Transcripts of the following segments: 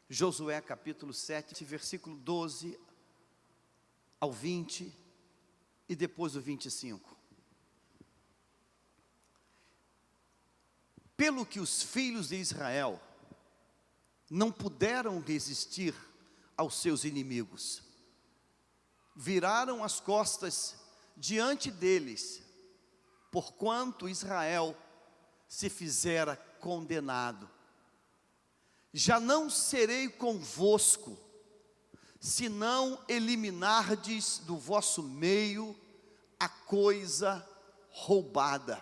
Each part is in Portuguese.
Josué capítulo 7, versículo 12 ao 20 e depois o 25. Pelo que os filhos de Israel não puderam resistir aos seus inimigos, viraram as costas diante deles, porquanto Israel se fizera condenado. Já não serei convosco, se não eliminardes do vosso meio a coisa roubada.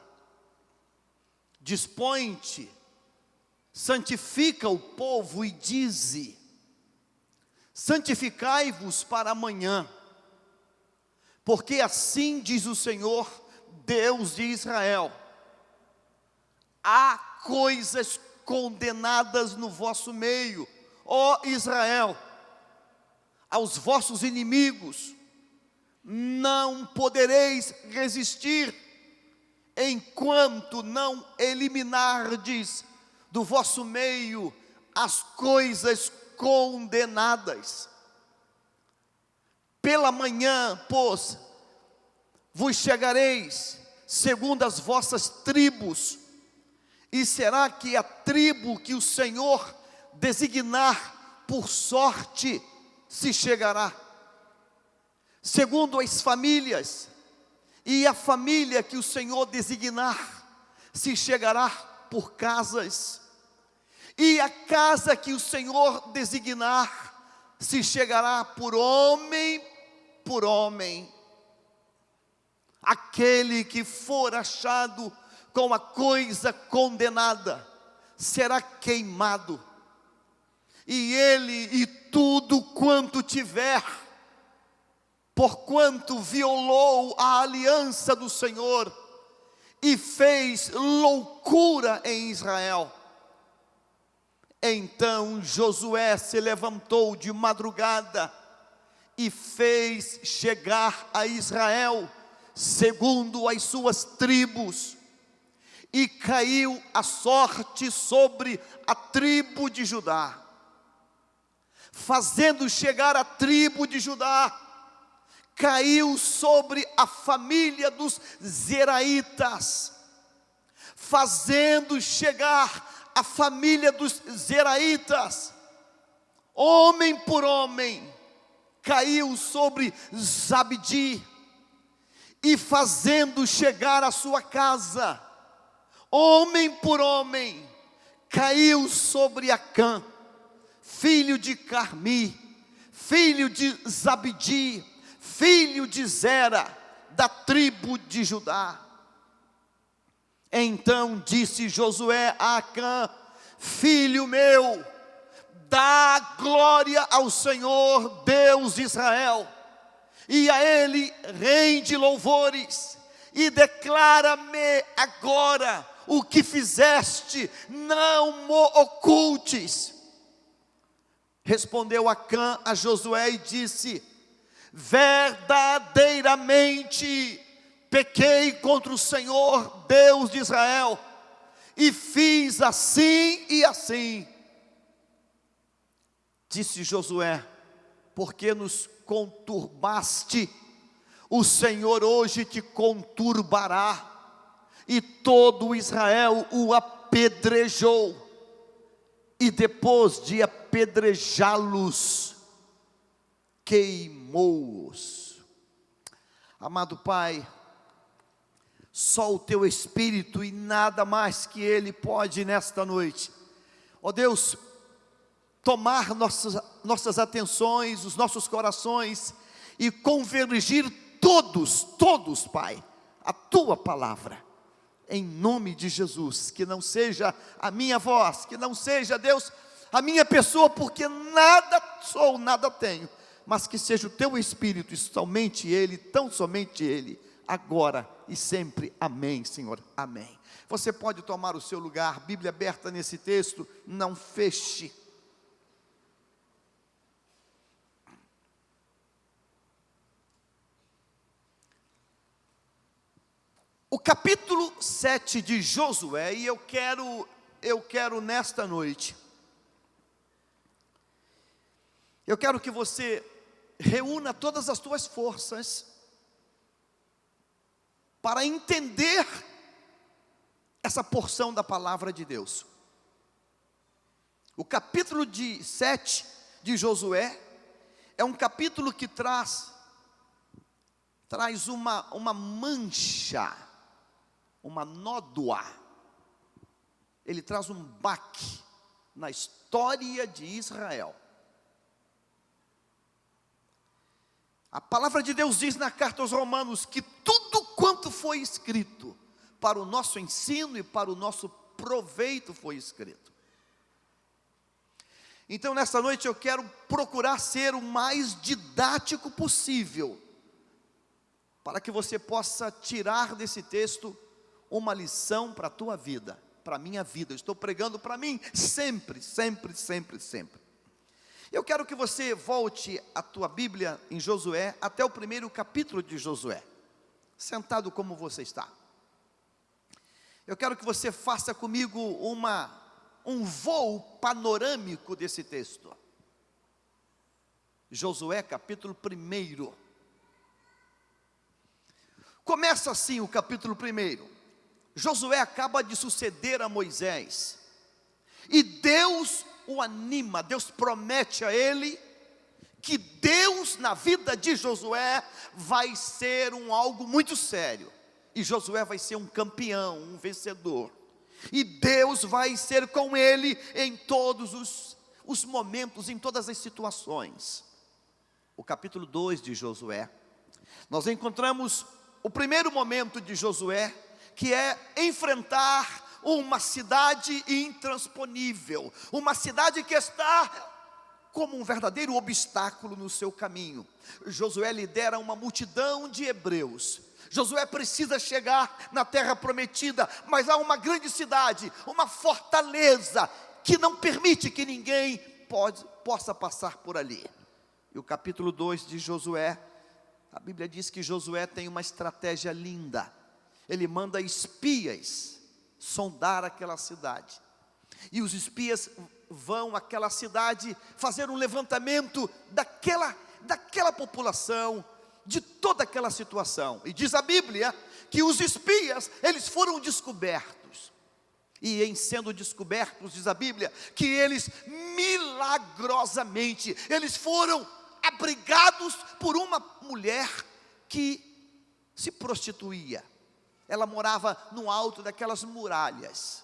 Dispõe-te, santifica o povo e dize: santificai-vos para amanhã, porque assim diz o Senhor, Deus de Israel: há coisas condenadas no vosso meio, ó Israel, aos vossos inimigos não podereis resistir, enquanto não eliminardes do vosso meio as coisas condenadas. Pela manhã, pois, vos chegareis segundo as vossas tribos, e será que a tribo que o Senhor designar por sorte se chegará, segundo as famílias, e a família que o Senhor designar se chegará por casas, e a casa que o Senhor designar se chegará por homem. Aquele que for achado com a coisa condenada será queimado, e ele e tudo quanto tiver, porquanto violou a aliança do Senhor e fez loucura em Israel. Então Josué se levantou de madrugada e fez chegar a Israel segundo as suas tribos, e caiu a sorte sobre a tribo de Judá, fazendo chegar a tribo de Judá, caiu sobre a família dos Zeraitas, fazendo chegar a família dos Zeraitas, homem por homem, caiu sobre Zabdi, e fazendo chegar a sua casa, homem por homem, caiu sobre Acã, filho de Carmi, filho de Zabdi, filho de Zera, da tribo de Judá. Então disse Josué a Acã: filho meu, dá glória ao Senhor, Deus de Israel, e a Ele rende louvores, e declara-me agora o que fizeste, não mo ocultes. Respondeu Acã a Josué e disse: verdadeiramente pequei contra o Senhor, Deus de Israel, e fiz assim e assim. Disse Josué: porque nos conturbaste, o Senhor hoje te conturbará. E todo Israel o apedrejou, e depois de apedrejá-los, queimou-os. Amado Pai, só o Teu Espírito e nada mais que Ele pode nesta noite, ó Deus, tomar nossas atenções, os nossos corações, e convergir todos, Pai, a Tua palavra, em nome de Jesus. Que não seja a minha voz, que não seja, Deus, a minha pessoa, porque nada sou, nada tenho, mas que seja o Teu Espírito, e somente Ele, tão somente Ele, agora e sempre. Amém, Senhor, amém. Você pode tomar o seu lugar, Bíblia aberta nesse texto, não feche. O capítulo 7 de Josué, e eu quero nesta noite Eu quero que você reúna todas as tuas forças para entender essa porção da palavra de Deus. O capítulo 7 de Josué é um capítulo que traz uma mancha, uma nódoa. Ele traz um baque na história de Israel. A palavra de Deus diz na carta aos Romanos que tudo quanto foi escrito para o nosso ensino e para o nosso proveito foi escrito. Então nessa noite eu quero procurar ser o mais didático possível, para que você possa tirar desse texto uma lição para a tua vida, para a minha vida. Eu estou pregando para mim sempre, sempre, sempre, sempre. Eu quero que você volte a tua Bíblia em Josué, até o primeiro capítulo de Josué, sentado como você está. Eu quero que você faça comigo um voo panorâmico desse texto. Josué capítulo 1. Começa assim o capítulo 1. Josué acaba de suceder a Moisés, e Deus o anima, Deus promete a ele, que Deus na vida de Josué vai ser algo muito sério, e Josué vai ser um campeão, um vencedor, e Deus vai ser com ele em todos os momentos, em todas as situações. O capítulo 2 de Josué, nós encontramos o primeiro momento de Josué, que é enfrentar uma cidade intransponível, uma cidade que está como um verdadeiro obstáculo no seu caminho. Josué lidera uma multidão de hebreus. Josué precisa chegar na terra prometida, mas há uma grande cidade, uma fortaleza, que não permite que ninguém possa passar por ali. E o capítulo 2 de Josué, a Bíblia diz que Josué tem uma estratégia linda. Ele manda espias sondar aquela cidade, e os espias vão àquela cidade fazer um levantamento daquela população, de toda aquela situação. E diz a Bíblia que os espias, eles foram descobertos, e em sendo descobertos, diz a Bíblia, que eles milagrosamente, eles foram abrigados por uma mulher que se prostituía. Ela morava no alto daquelas muralhas.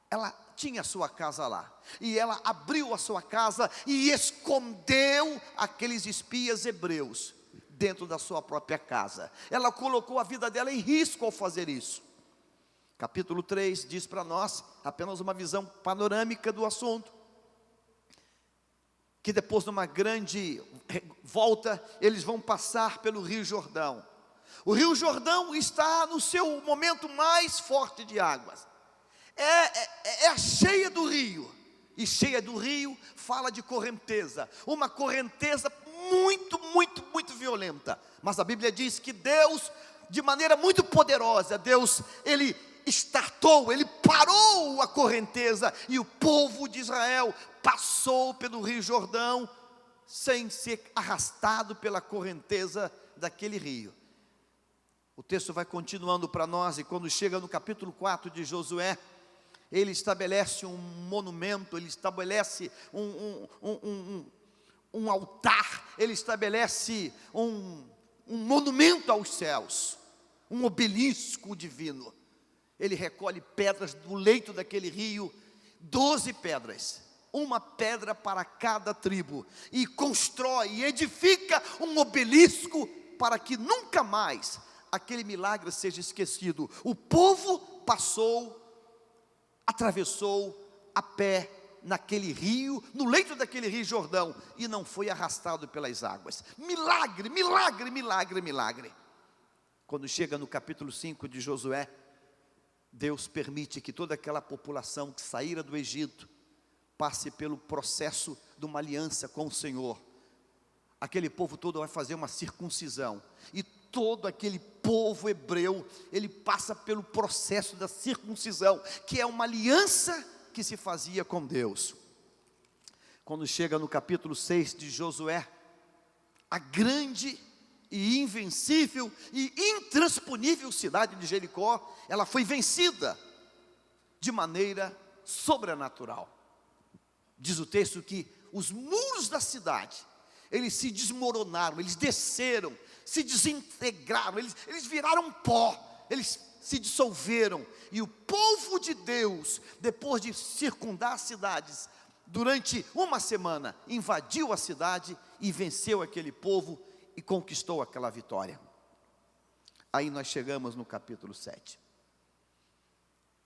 Ela tinha sua casa lá, e ela abriu a sua casa e escondeu aqueles espias hebreus dentro da sua própria casa. Ela colocou a vida dela em risco ao fazer isso. Capítulo 3 diz para nós, apenas uma visão panorâmica do assunto, que depois de uma grande volta, eles vão passar pelo Rio Jordão. O Rio Jordão está no seu momento mais forte de águas. É a cheia do rio. E cheia do rio fala de correnteza. Uma correnteza muito, muito, muito violenta. Mas a Bíblia diz que Deus, de maneira muito poderosa, Deus, Ele startou, Ele parou a correnteza. E o povo de Israel passou pelo Rio Jordão sem ser arrastado pela correnteza daquele rio. O texto vai continuando para nós, e quando chega no capítulo 4 de Josué, ele estabelece um monumento, ele estabelece um altar, ele estabelece um monumento aos céus, um obelisco divino. Ele recolhe pedras do leito daquele rio, 12 pedras, uma pedra para cada tribo, e constrói, e edifica um obelisco, para que nunca mais aquele milagre seja esquecido. O povo atravessou a pé naquele rio, no leito daquele rio Jordão, e não foi arrastado pelas águas. Milagre, milagre, milagre, milagre. Quando chega no capítulo 5 de Josué, Deus permite que toda aquela população que saíra do Egito passe pelo processo de uma aliança com o Senhor. Aquele povo todo vai fazer uma circuncisão, e todo aquele povo hebreu, ele passa pelo processo da circuncisão, que é uma aliança que se fazia com Deus. quando chega no capítulo 6 de Josué, a grande e invencível e intransponível cidade de Jericó, ela foi vencida de maneira sobrenatural. Diz o texto que os muros da cidade, eles se desmoronaram, eles desceram, se desintegraram, eles viraram pó, eles se dissolveram, e o povo de Deus, depois de circundar as cidades, durante uma semana, invadiu a cidade e venceu aquele povo e conquistou aquela vitória. Aí nós chegamos no capítulo 7.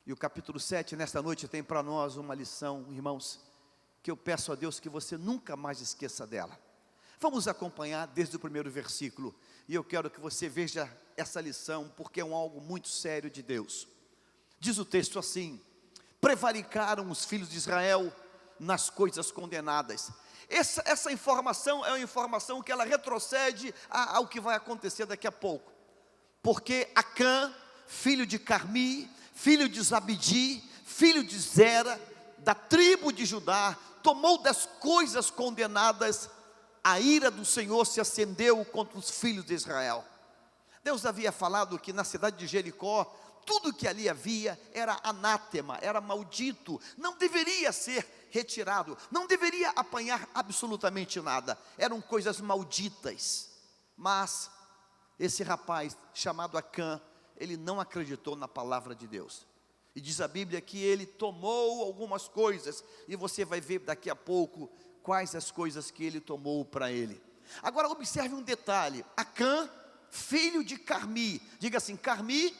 E o capítulo 7, nesta noite, tem para nós uma lição, irmãos, que eu peço a Deus que você nunca mais esqueça dela. Vamos acompanhar desde o primeiro versículo, e eu quero que você veja essa lição, porque é algo muito sério de Deus. Diz o texto assim: prevaricaram os filhos de Israel nas coisas condenadas. Essa informação é uma informação que ela retrocede ao que vai acontecer daqui a pouco. Porque Acã, filho de Carmi, filho de Zabdi, filho de Zera, da tribo de Judá, tomou das coisas condenadas, a ira do Senhor se acendeu contra os filhos de Israel. Deus havia falado que na cidade de Jericó, tudo que ali havia era anátema, era maldito, não deveria ser retirado, não deveria apanhar absolutamente nada, eram coisas malditas. Mas esse rapaz chamado Acã, ele não acreditou na palavra de Deus, e diz a Bíblia que ele tomou algumas coisas, e você vai ver daqui a pouco quais as coisas que ele tomou para ele. Agora observe um detalhe: Acã, filho de Carmi, diga assim, Carmi,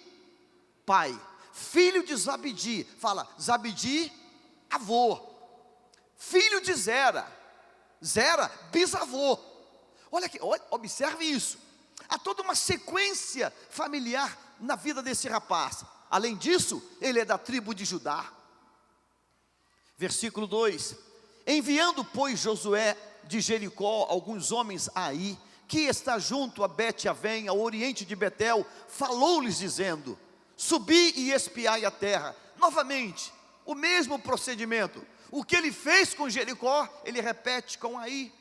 pai, filho de Zabdi, fala, Zabdi, avô, filho de Zera, Zera, bisavô. Olha aqui, observe isso, há toda uma sequência familiar na vida desse rapaz. Além disso, ele é da tribo de Judá. Versículo 2: enviando, pois, Josué de Jericó alguns homens a Ai, que está junto a Bet-Avém, ao oriente de Betel, falou-lhes dizendo: subi e espiai a terra. Novamente, o mesmo procedimento. O que ele fez com Jericó, ele repete com Ai.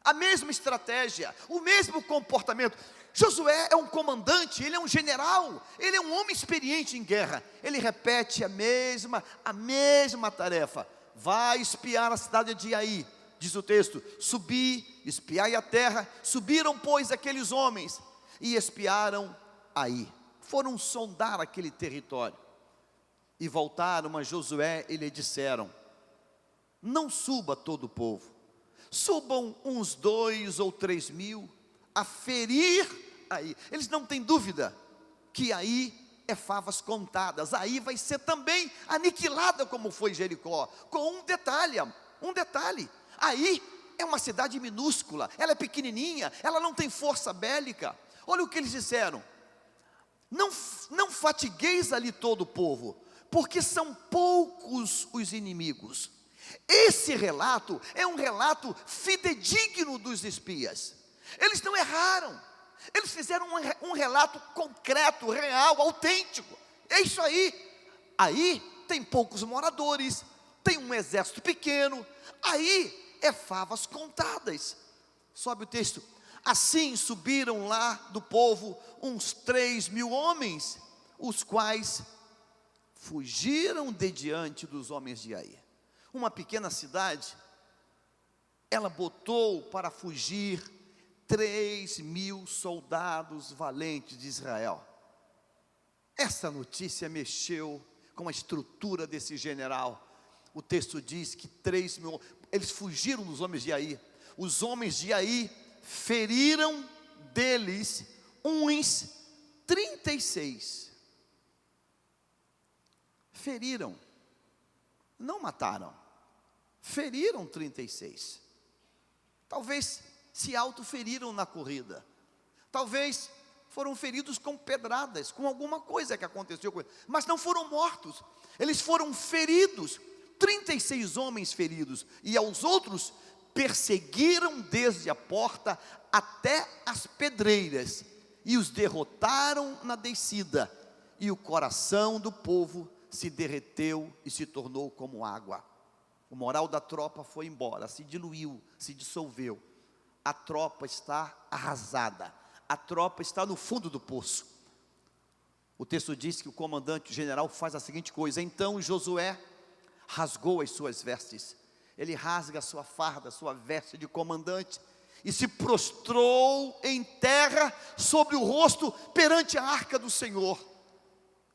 A mesma estratégia, o mesmo comportamento. Josué é um comandante, ele é um general, ele é um homem experiente em guerra. Ele repete a mesma tarefa. Vai espiar a cidade de Ai. Diz o texto: subi, espiai a terra. Subiram, pois, aqueles homens e espiaram Ai. Foram sondar aquele território. E voltaram a Josué e lhe disseram: não suba todo o povo, subam uns 2 ou 3 mil a ferir Ai. Eles não têm dúvida que Ai é favas contadas. Ai vai ser também aniquilada como foi Jericó, com um detalhe, Ai é uma cidade minúscula, ela é pequenininha, ela não tem força bélica. Olha o que eles disseram: não fatigueis ali todo o povo, porque são poucos os inimigos. Esse relato é um relato fidedigno dos espias. Eles não erraram, eles fizeram um relato concreto, real, autêntico. É isso aí. Aí tem poucos moradores, tem um exército pequeno. Aí é favas contadas. Sobe o texto: assim subiram lá do povo uns 3 mil homens, os quais fugiram de diante dos homens de Ai. Uma pequena cidade, ela botou para fugir 3 mil soldados valentes de Israel. Essa notícia mexeu com a estrutura desse general. O texto diz que 3 mil, eles fugiram dos homens de Ai. Os homens de Ai feriram deles uns 36. Feriram, não mataram, feriram 36. Talvez se autoferiram na corrida, talvez foram feridos com pedradas, com alguma coisa que aconteceu com eles, mas não foram mortos, eles foram feridos, 36 homens feridos, e aos outros perseguiram desde a porta até as pedreiras, e os derrotaram na descida, e o coração do povo se derreteu e se tornou como água. O moral da tropa foi embora, se diluiu, se dissolveu. A tropa está arrasada, a tropa está no fundo do poço. O texto diz que o comandante general faz a seguinte coisa: então Josué rasgou as suas vestes, ele rasga a sua farda, a sua veste de comandante, e se prostrou em terra sobre o rosto perante a arca do Senhor,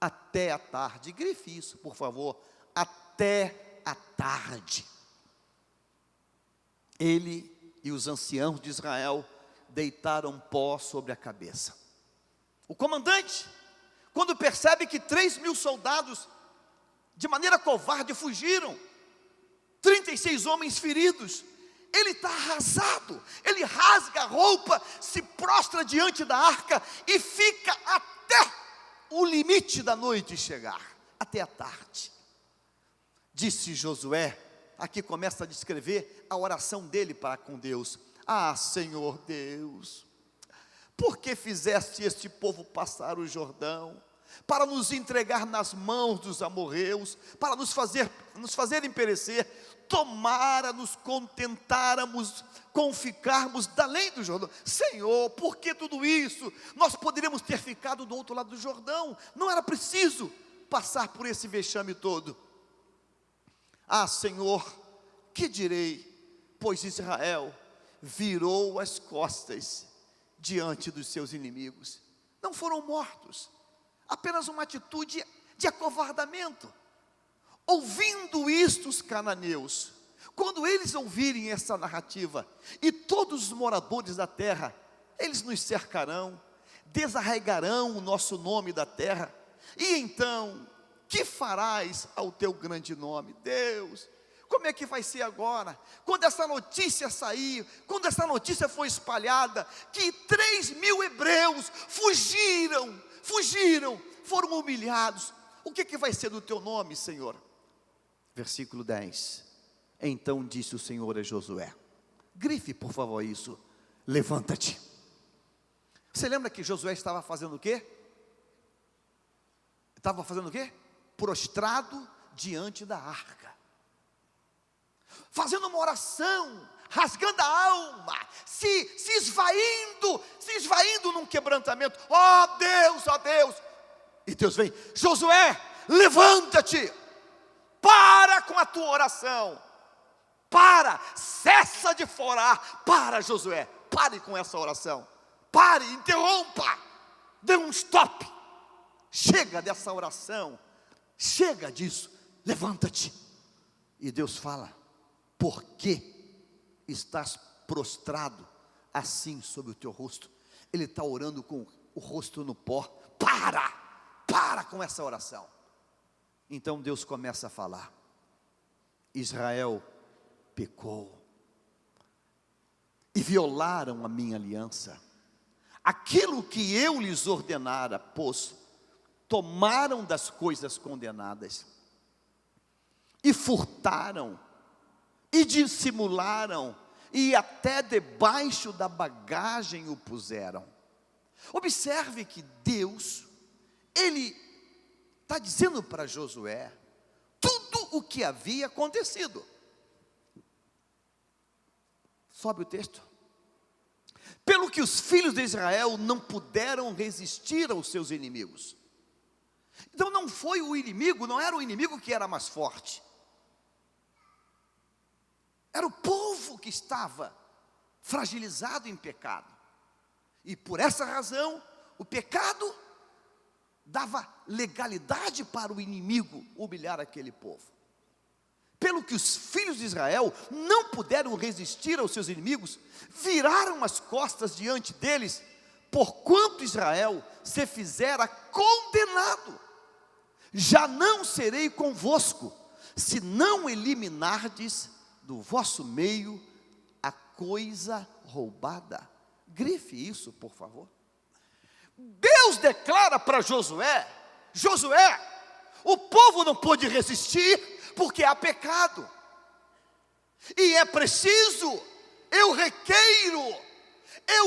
até a tarde. Grife isso, por favor, até a tarde. Ele e os anciãos de Israel deitaram pó sobre a cabeça. O comandante, quando percebe que 3.000 soldados, de maneira covarde, fugiram, 36 homens feridos, ele está arrasado, ele rasga a roupa, se prostra diante da arca e fica até o limite da noite chegar, até a tarde. Disse Josué, aqui começa a descrever a oração dele para com Deus: ah, Senhor Deus, por que fizeste este povo passar o Jordão, para nos entregar nas mãos dos amorreus, para nos fazerem perecer? Tomara nos contentáramos com ficarmos da além do Jordão. Senhor, por que tudo isso? Nós poderíamos ter ficado do outro lado do Jordão, não era preciso passar por esse vexame todo. Ah, Senhor, que direi? Pois Israel virou as costas diante dos seus inimigos. Não foram mortos, apenas uma atitude de acovardamento. Ouvindo isto, os cananeus, quando eles ouvirem essa narrativa, e todos os moradores da terra, eles nos cercarão, desarraigarão o nosso nome da terra, e então, que farás ao teu grande nome? Deus, como é que vai ser agora? Quando essa notícia sair, quando essa notícia foi espalhada, que 3.000 hebreus fugiram, foram humilhados, o que vai ser do teu nome, Senhor? Versículo 10, então disse o Senhor a Josué, grife por favor isso, levanta-te. Você lembra que Josué estava fazendo o quê? Prostrado diante da arca, fazendo uma oração, rasgando a alma, se esvaindo num quebrantamento. Ó Deus, e Deus vem: Josué, levanta-te, para com a tua oração, cessa de orar, Josué, pare com essa oração, interrompa, dê um stop, chega dessa oração, chega disso, levanta-te. E Deus fala: por que estás prostrado assim sobre o teu rosto? Ele está orando com o rosto no pó. Para com essa oração. Então Deus começa a falar: Israel pecou e violaram a minha aliança, aquilo que eu lhes ordenara, pois tomaram das coisas condenadas, e furtaram, e dissimularam, e até debaixo da bagagem o puseram. Observe que Deus, Ele está dizendo para Josué tudo o que havia acontecido. Sobe o texto. Pelo que os filhos de Israel não puderam resistir aos seus inimigos. Então não foi o inimigo, não era o inimigo que era mais forte. Era o povo que estava fragilizado em pecado. E por essa razão, o pecado dava legalidade para o inimigo humilhar aquele povo. Pelo que os filhos de Israel não puderam resistir aos seus inimigos, viraram as costas diante deles, porquanto Israel se fizera condenado. Já não serei convosco, se não eliminardes do vosso meio a coisa roubada. Grife isso, por favor. Deus declara para Josué: o povo não pôde resistir porque há pecado, e é preciso, eu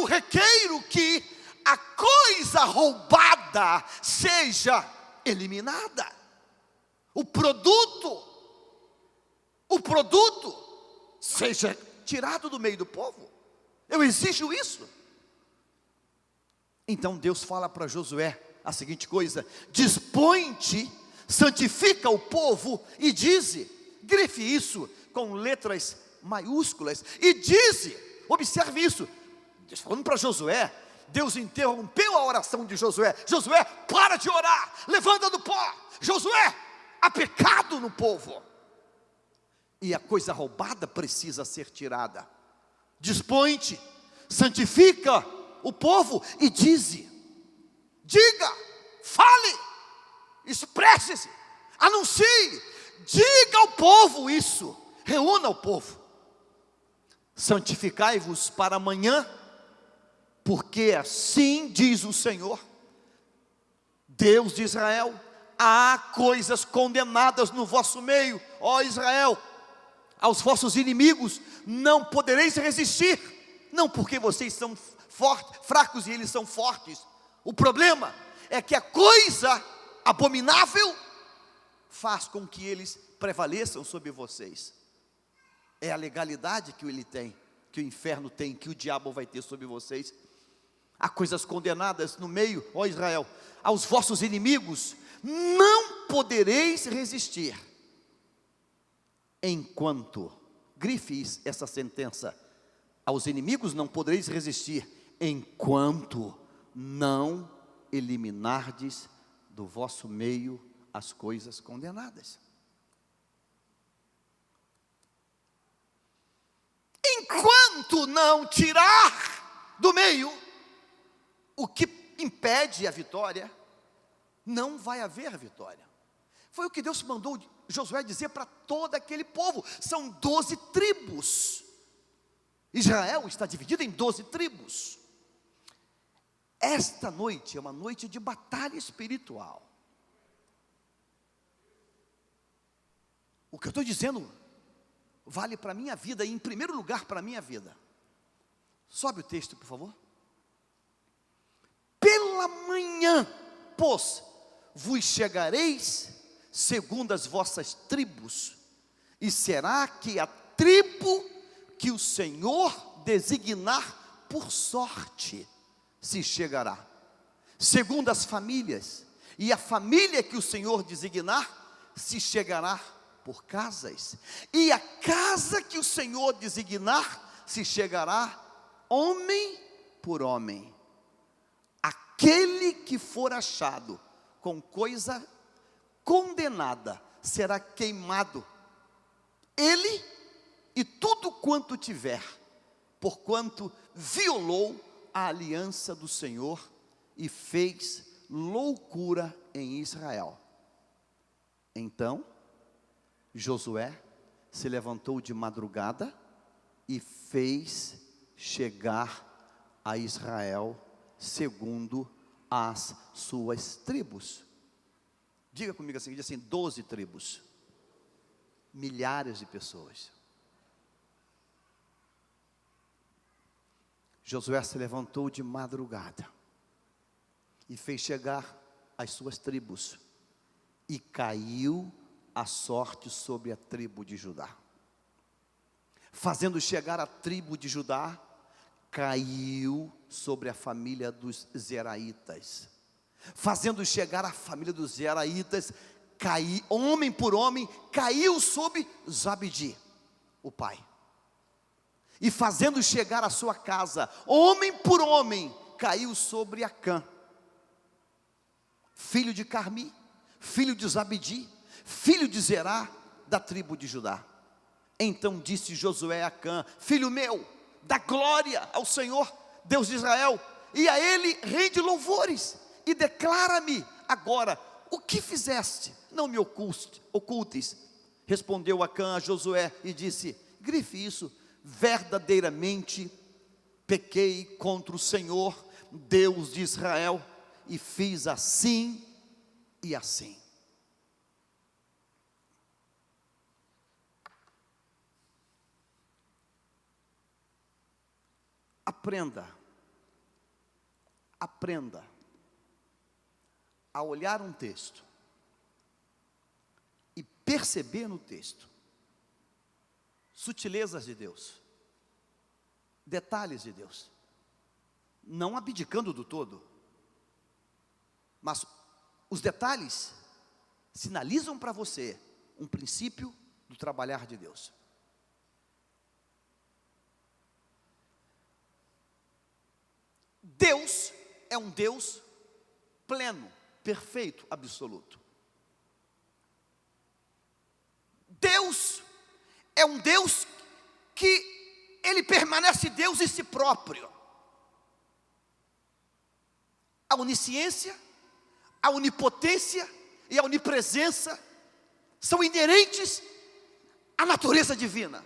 requeiro que a coisa roubada seja eliminada, o produto, o produto seja tirado do meio do povo. Eu exijo isso. Então Deus fala para Josué a seguinte coisa: dispõe-te, santifica o povo e dize, grife isso com letras maiúsculas, e dize, observe isso, Deus falando para Josué. Deus interrompeu a oração de Josué. Josué, para de orar, levanta do pó. Josué, há pecado no povo, e a coisa roubada precisa ser tirada. Dispõe-te, santifica o povo e dize, diga, fale, expresse-se, anuncie, diga ao povo isso, reúna o povo. Santificai-vos para amanhã, porque assim diz o Senhor, Deus de Israel: há coisas condenadas no vosso meio, ó Israel, aos vossos inimigos não podereis resistir, não porque vocês são fracos e eles são fortes. O problema é que a coisa abominável faz com que eles prevaleçam sobre vocês. É a legalidade que ele tem, que o inferno tem, que o diabo vai ter sobre vocês. Há coisas condenadas no meio, ó Israel, aos vossos inimigos não podereis resistir, enquanto, grife essa sentença, aos inimigos não podereis resistir, enquanto não eliminardes do vosso meio as coisas condenadas. Enquanto não tirar do meio o que impede a vitória, não vai haver vitória. Foi o que Deus mandou Josué dizer para todo aquele povo. São 12 tribos. Israel está dividido em 12 tribos. Esta noite é uma noite de batalha espiritual. O que eu estou dizendo vale para a minha vida, e em primeiro lugar para a minha vida. Sobe o texto, por favor. Pela manhã, pois, vos chegareis segundo as vossas tribos, e será que a tribo que o Senhor designar por sorte se chegará, segundo as famílias, e a família que o Senhor designar se chegará por casas, e a casa que o Senhor designar se chegará homem por homem. Aquele que for achado com coisa condenada será queimado, ele e tudo quanto tiver, porquanto violou a aliança do Senhor e fez loucura em Israel. Então Josué se levantou de madrugada e fez chegar a Israel segundo as suas tribos. Diga comigo assim, diz assim, 12 tribos, milhares de pessoas. Josué se levantou de madrugada e fez chegar as suas tribos, e caiu a sorte sobre a tribo de Judá. Fazendo chegar a tribo de Judá, caiu sobre a família dos Zeraitas. Fazendo chegar a família dos Zeraitas, homem por homem, caiu sobre Zabdi, o pai. E fazendo chegar a sua casa, homem por homem, caiu sobre Acã, filho de Carmi, filho de Zabdi, filho de Zerá, da tribo de Judá. Então disse Josué a Acã: filho meu, dá glória ao Senhor, Deus de Israel, e a Ele rende louvores, e declara-me agora o que fizeste, não me ocultes. Respondeu Acã a Josué e disse: grife isso, verdadeiramente pequei contra o Senhor, Deus de Israel, e fiz assim e assim. Aprenda a olhar um texto e perceber no texto sutilezas de Deus, detalhes de Deus, não abdicando do todo, mas os detalhes sinalizam para você um princípio do trabalhar de Deus. Deus é um Deus pleno, perfeito, absoluto. Deus é um Deus que Ele permanece Deus em si próprio. A onisciência, a onipotência e a onipresença são inerentes à natureza divina.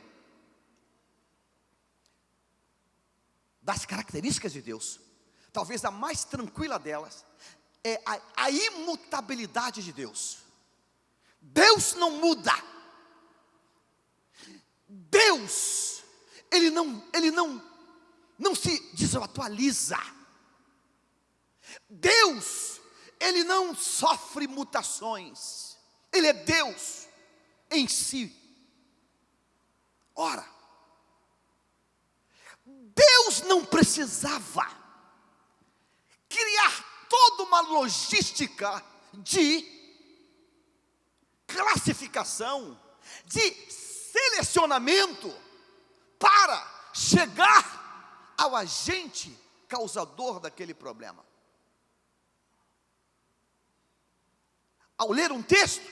Das características de Deus, talvez a mais tranquila delas é a imutabilidade de Deus. Deus não muda. Deus, Ele não se desatualiza. Deus, Ele não sofre mutações. Ele é Deus em si. Ora, Deus não precisava criar toda uma logística de classificação, de selecionamento para chegar ao agente causador daquele problema. Ao ler um texto,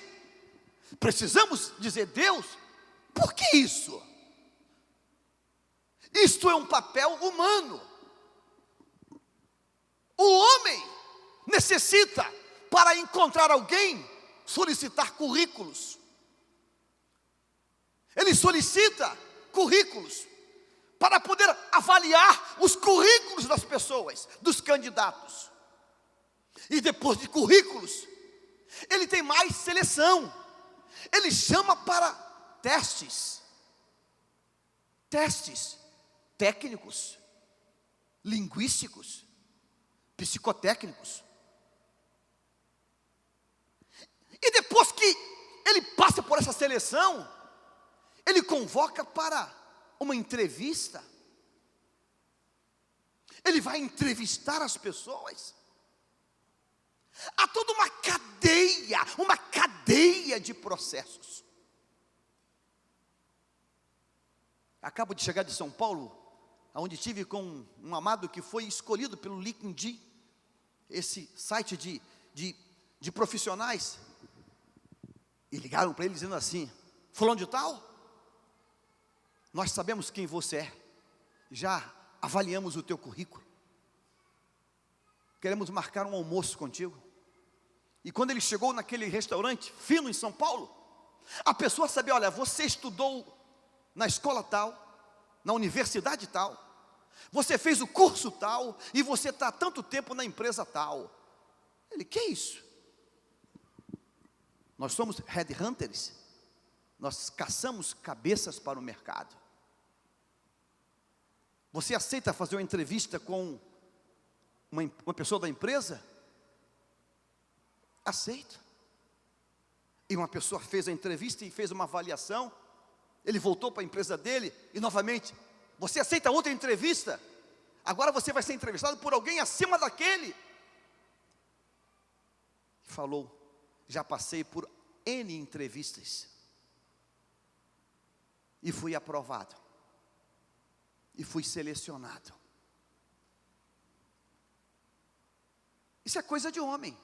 precisamos dizer: Deus, por que isso? Isto é um papel humano. O homem necessita, para encontrar alguém, solicitar currículos. Ele solicita currículos para poder avaliar os currículos das pessoas, dos candidatos. E depois de currículos, ele tem mais seleção. Ele chama para testes técnicos, linguísticos, psicotécnicos. E depois que ele passa por essa seleção, ele convoca para uma entrevista. Ele vai entrevistar as pessoas. Há toda uma cadeia de processos. Acabo de chegar de São Paulo, onde tive com um amado que foi escolhido pelo LinkedIn, esse site de profissionais, e ligaram para ele dizendo assim: fulano de tal, nós sabemos quem você é, já avaliamos o teu currículo, queremos marcar um almoço contigo. E quando ele chegou naquele restaurante fino em São Paulo, a pessoa sabia: olha, você estudou na escola tal, na universidade tal, você fez o curso tal, e você está há tanto tempo na empresa tal. Ele: que é isso? Nós somos headhunters, nós caçamos cabeças para o mercado. Você aceita fazer uma entrevista com uma pessoa da empresa? Aceito. E uma pessoa fez a entrevista e fez uma avaliação. Ele voltou para a empresa dele e novamente: você aceita outra entrevista? Agora você vai ser entrevistado por alguém acima daquele. Falou: já passei por N entrevistas e fui aprovado, e fui selecionado. Isso é coisa de homem.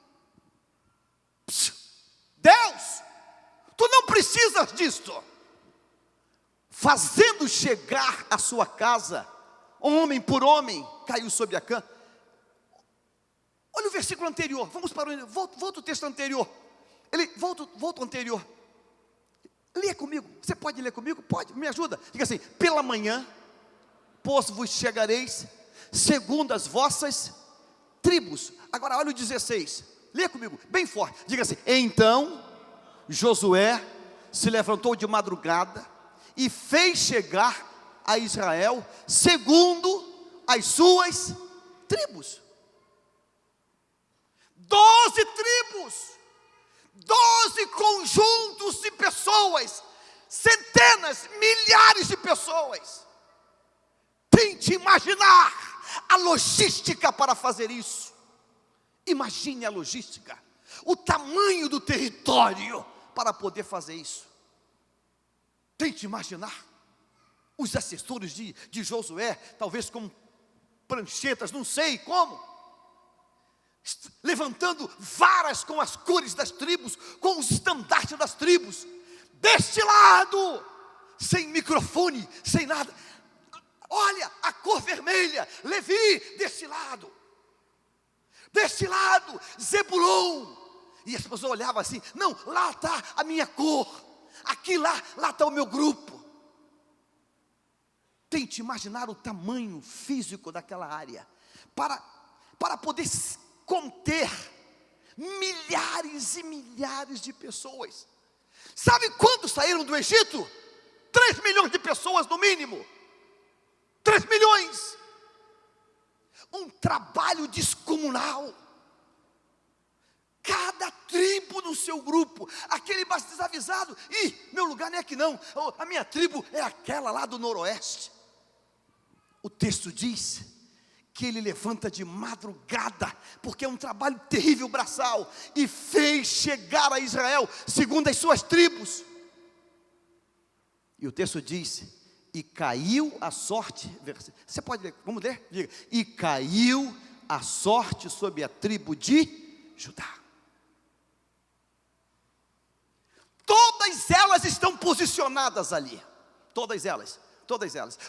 Deus, tu não precisas disto. Fazendo chegar à sua casa, homem por homem, caiu sobre a cama. Olha o versículo anterior, vamos para o... Volta o texto anterior. Volta o anterior. Leia comigo, você pode ler comigo? Pode, me ajuda. Diga assim: pela manhã, pois vos chegareis, segundo as vossas tribos. Agora olha o 16, leia comigo, bem forte. Diga assim: então Josué se levantou de madrugada e fez chegar a Israel segundo as suas tribos. 12 tribos, 12 conjuntos de pessoas centenas, milhares de pessoas. Tente imaginar a logística para fazer isso. Imagine a logística, o tamanho do território para poder fazer isso. Tente imaginar os assessores de Josué, talvez com pranchetas, não sei como, levantando varas com as cores das tribos, com os estandartes das tribos. Deste lado, sem microfone, sem nada. Olha, a cor vermelha, Levi, deste lado. Deste lado, Zebulon. E as pessoas olhavam assim, não, lá está a minha cor. Aqui, lá está o meu grupo. Tente imaginar o tamanho físico daquela área, para poder conter milhares e milhares de pessoas. Sabe quantos saíram do Egito? 3 milhões de pessoas no mínimo. 3 milhões. Um trabalho descomunal. Cada tribo no seu grupo. Aquele mais desavisado, meu lugar não é aqui não, a minha tribo é aquela lá do noroeste. O texto diz que ele levanta de madrugada, porque é um trabalho terrível braçal, e fez chegar a Israel, segundo as suas tribos. E o texto diz, e caiu a sorte, você pode ler, vamos ler? Diga, e caiu a sorte sobre a tribo de Judá. Todas elas estão posicionadas ali, todas elas,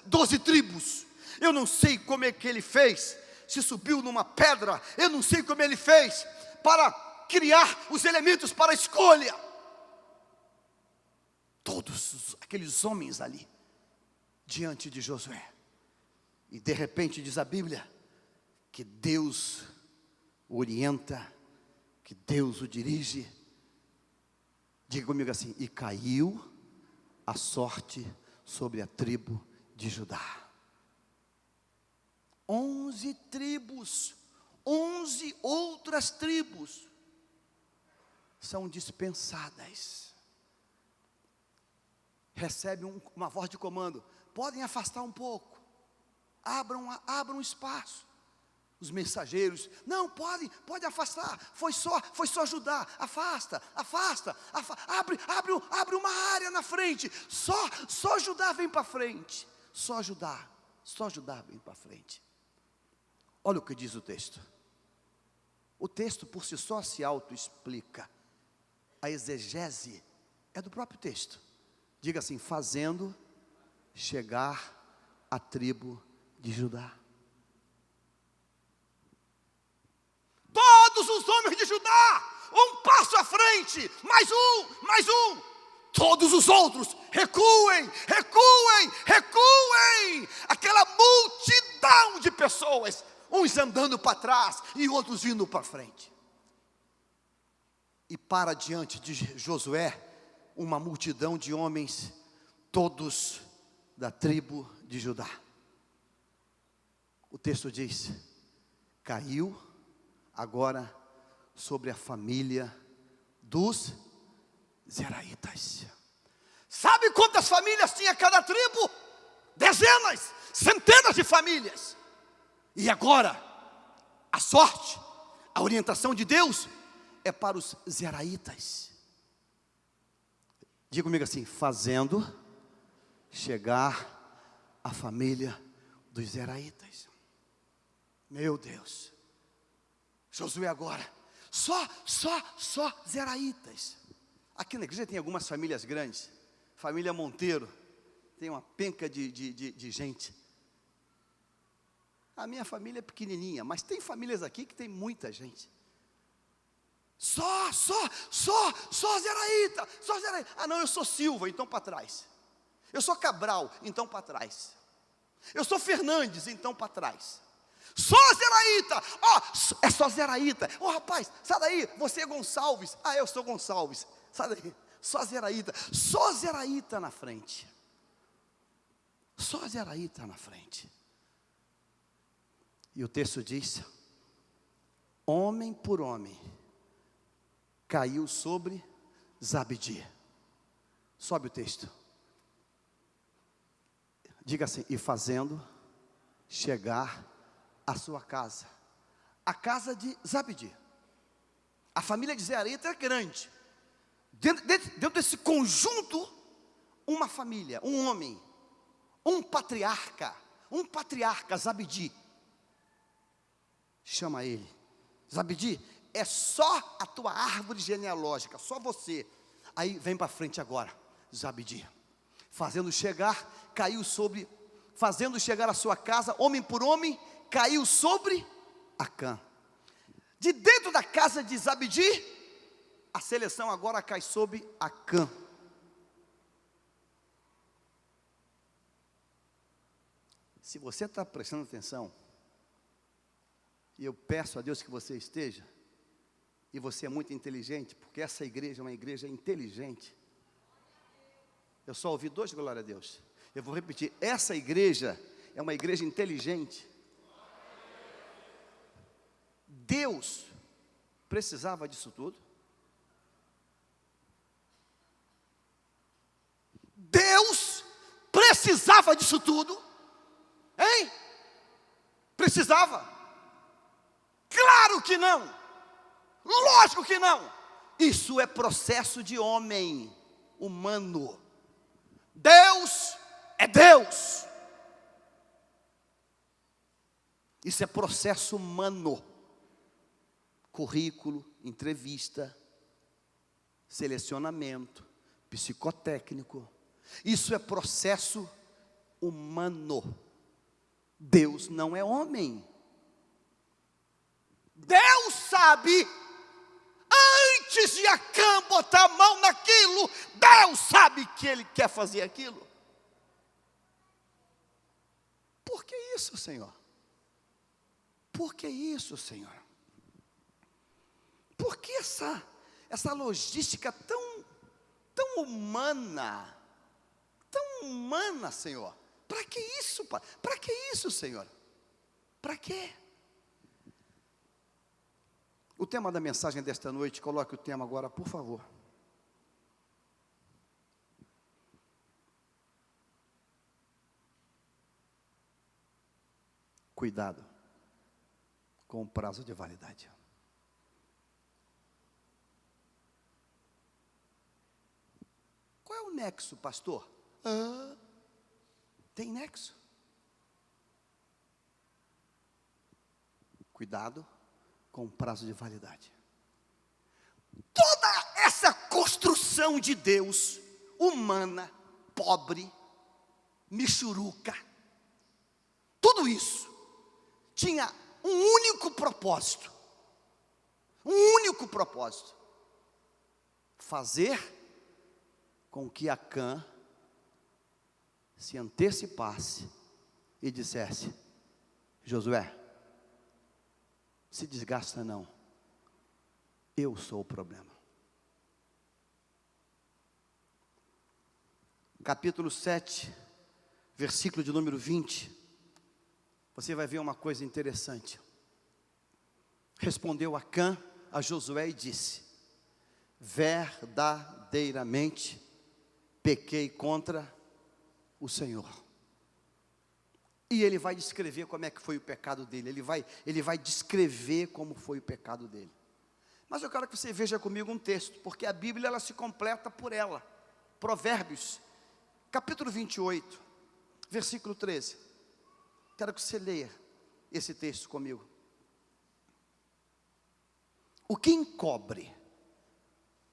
12 tribos. Eu não sei como é que ele fez, se subiu numa pedra, eu não sei como ele fez, para criar os elementos para a escolha. Todos aqueles homens ali, diante de Josué, e de repente diz a Bíblia, que Deus o orienta, que Deus o dirige. Diga comigo assim, e caiu a sorte sobre a tribo de Judá. 11 tribos, 11 outras tribos são dispensadas. Recebem uma voz de comando, podem afastar um pouco, abram espaço. Os mensageiros, não, pode afastar, foi só Judá, afasta, abre uma área na frente, só Judá vem para frente, só Judá vem para frente. Olha o que diz o texto. O texto por si só se auto-explica. A exegese é do próprio texto. Diga assim, fazendo chegar a tribo de Judá. Todos os homens de Judá, um passo à frente, mais um. Todos os outros, recuem. Aquela multidão de pessoas, uns andando para trás e outros vindo para frente. E para diante de Josué, uma multidão de homens, todos da tribo de Judá. O texto diz, caiu agora sobre a família dos Zeraitas. Sabe quantas famílias tinha cada tribo? Dezenas, centenas de famílias. E agora, a sorte, a orientação de Deus é para os Zeraitas. Diga comigo assim, fazendo chegar a família dos Zeraitas. Meu Deus. Josué agora, só Zeraitas. Aqui na igreja tem algumas famílias grandes. Família Monteiro, tem uma penca de gente. A minha família é pequenininha, mas tem famílias aqui que tem muita gente. Só Zeraíta. Ah não, eu sou Silva, então para trás. Eu sou Cabral, então para trás. Eu sou Fernandes, então para trás. Só Zeraíta, é só Zeraíta. Rapaz, sai daí, você é Gonçalves. Eu sou Gonçalves, sai daí. Só Zeraíta na frente. Só Zeraíta na frente. E o texto diz, homem por homem, caiu sobre Zabdi. Sobe o texto. Diga assim: e fazendo chegar a sua casa, a casa de Zabdi. A família de Zereta é grande. Dentro desse conjunto, uma família, um homem, um patriarca, Zabdi. Chama ele: Zabdi, é só a tua árvore genealógica, só você. Aí vem para frente agora, Zabdi. Fazendo chegar a sua casa, homem por homem, caiu sobre Acã. De dentro da casa de Zabdi, a seleção agora cai sobre Acã. Se você está prestando atenção, e eu peço a Deus que você esteja, e você é muito inteligente, porque essa igreja é uma igreja inteligente. Eu só ouvi 2, glória a Deus. Eu vou repetir: essa igreja é uma igreja inteligente. Deus precisava disso tudo? Deus precisava disso tudo? Hein? Precisava? Claro que não. Lógico que não. Isso é processo de homem humano. Deus é Deus. Isso é processo humano. Currículo, entrevista, selecionamento, psicotécnico. Isso é processo humano. Deus não é homem. Deus sabe, antes de Acã botar a mão naquilo, Deus sabe que ele quer fazer aquilo. Por que isso, Senhor? Por que isso, Senhor? Por que essa logística tão humana? Tão humana, Senhor? Para que isso, Pai? Para que isso, Senhor? Para quê? O tema da mensagem desta noite, coloque o tema agora, por favor. Cuidado com o prazo de validade. Qual é o nexo, pastor? Tem nexo. Cuidado com o prazo de validade. Toda essa construção de Deus, humana, pobre, michuruca, tudo isso tinha um único propósito. Um único propósito: fazer com que Acã se antecipasse e dissesse: Josué, se desgasta não, eu sou o problema. Capítulo 7, versículo de número 20, você vai ver uma coisa interessante. Respondeu Acã a Josué e disse: verdadeiramente pequei contra o Senhor. E ele vai descrever como é que foi o pecado dele. Ele vai descrever como foi o pecado dele. Mas eu quero que você veja comigo um texto, porque a Bíblia ela se completa por ela. Provérbios, capítulo 28, versículo 13. Quero que você leia esse texto comigo. O que encobre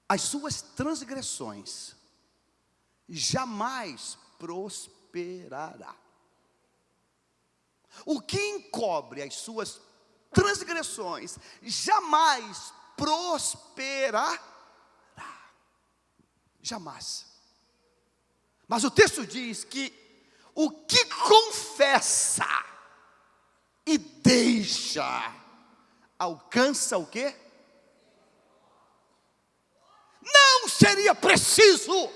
as suas transgressões jamais prosperará. O que encobre as suas transgressões jamais prosperará. Jamais. Mas o texto diz que o que confessa e deixa alcança o quê? Não seria preciso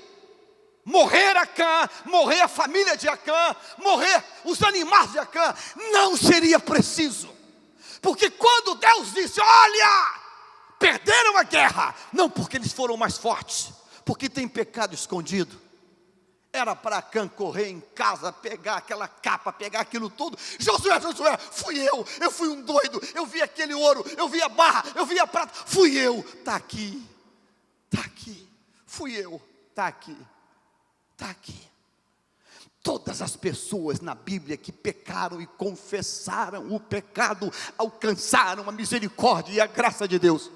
morrer Acã, morrer a família de Acã, morrer os animais de Acã. Não seria preciso. Porque quando Deus disse: olha, perderam a guerra, não porque eles foram mais fortes, porque tem pecado escondido. Era para Acã correr em casa, pegar aquela capa, pegar aquilo tudo. Josué, fui eu fui um doido, eu vi aquele ouro, eu vi a barra, eu vi a prata, fui eu, está aqui, fui eu, está aqui. Todas as pessoas na Bíblia que pecaram e confessaram o pecado, alcançaram a misericórdia e a graça de Deus.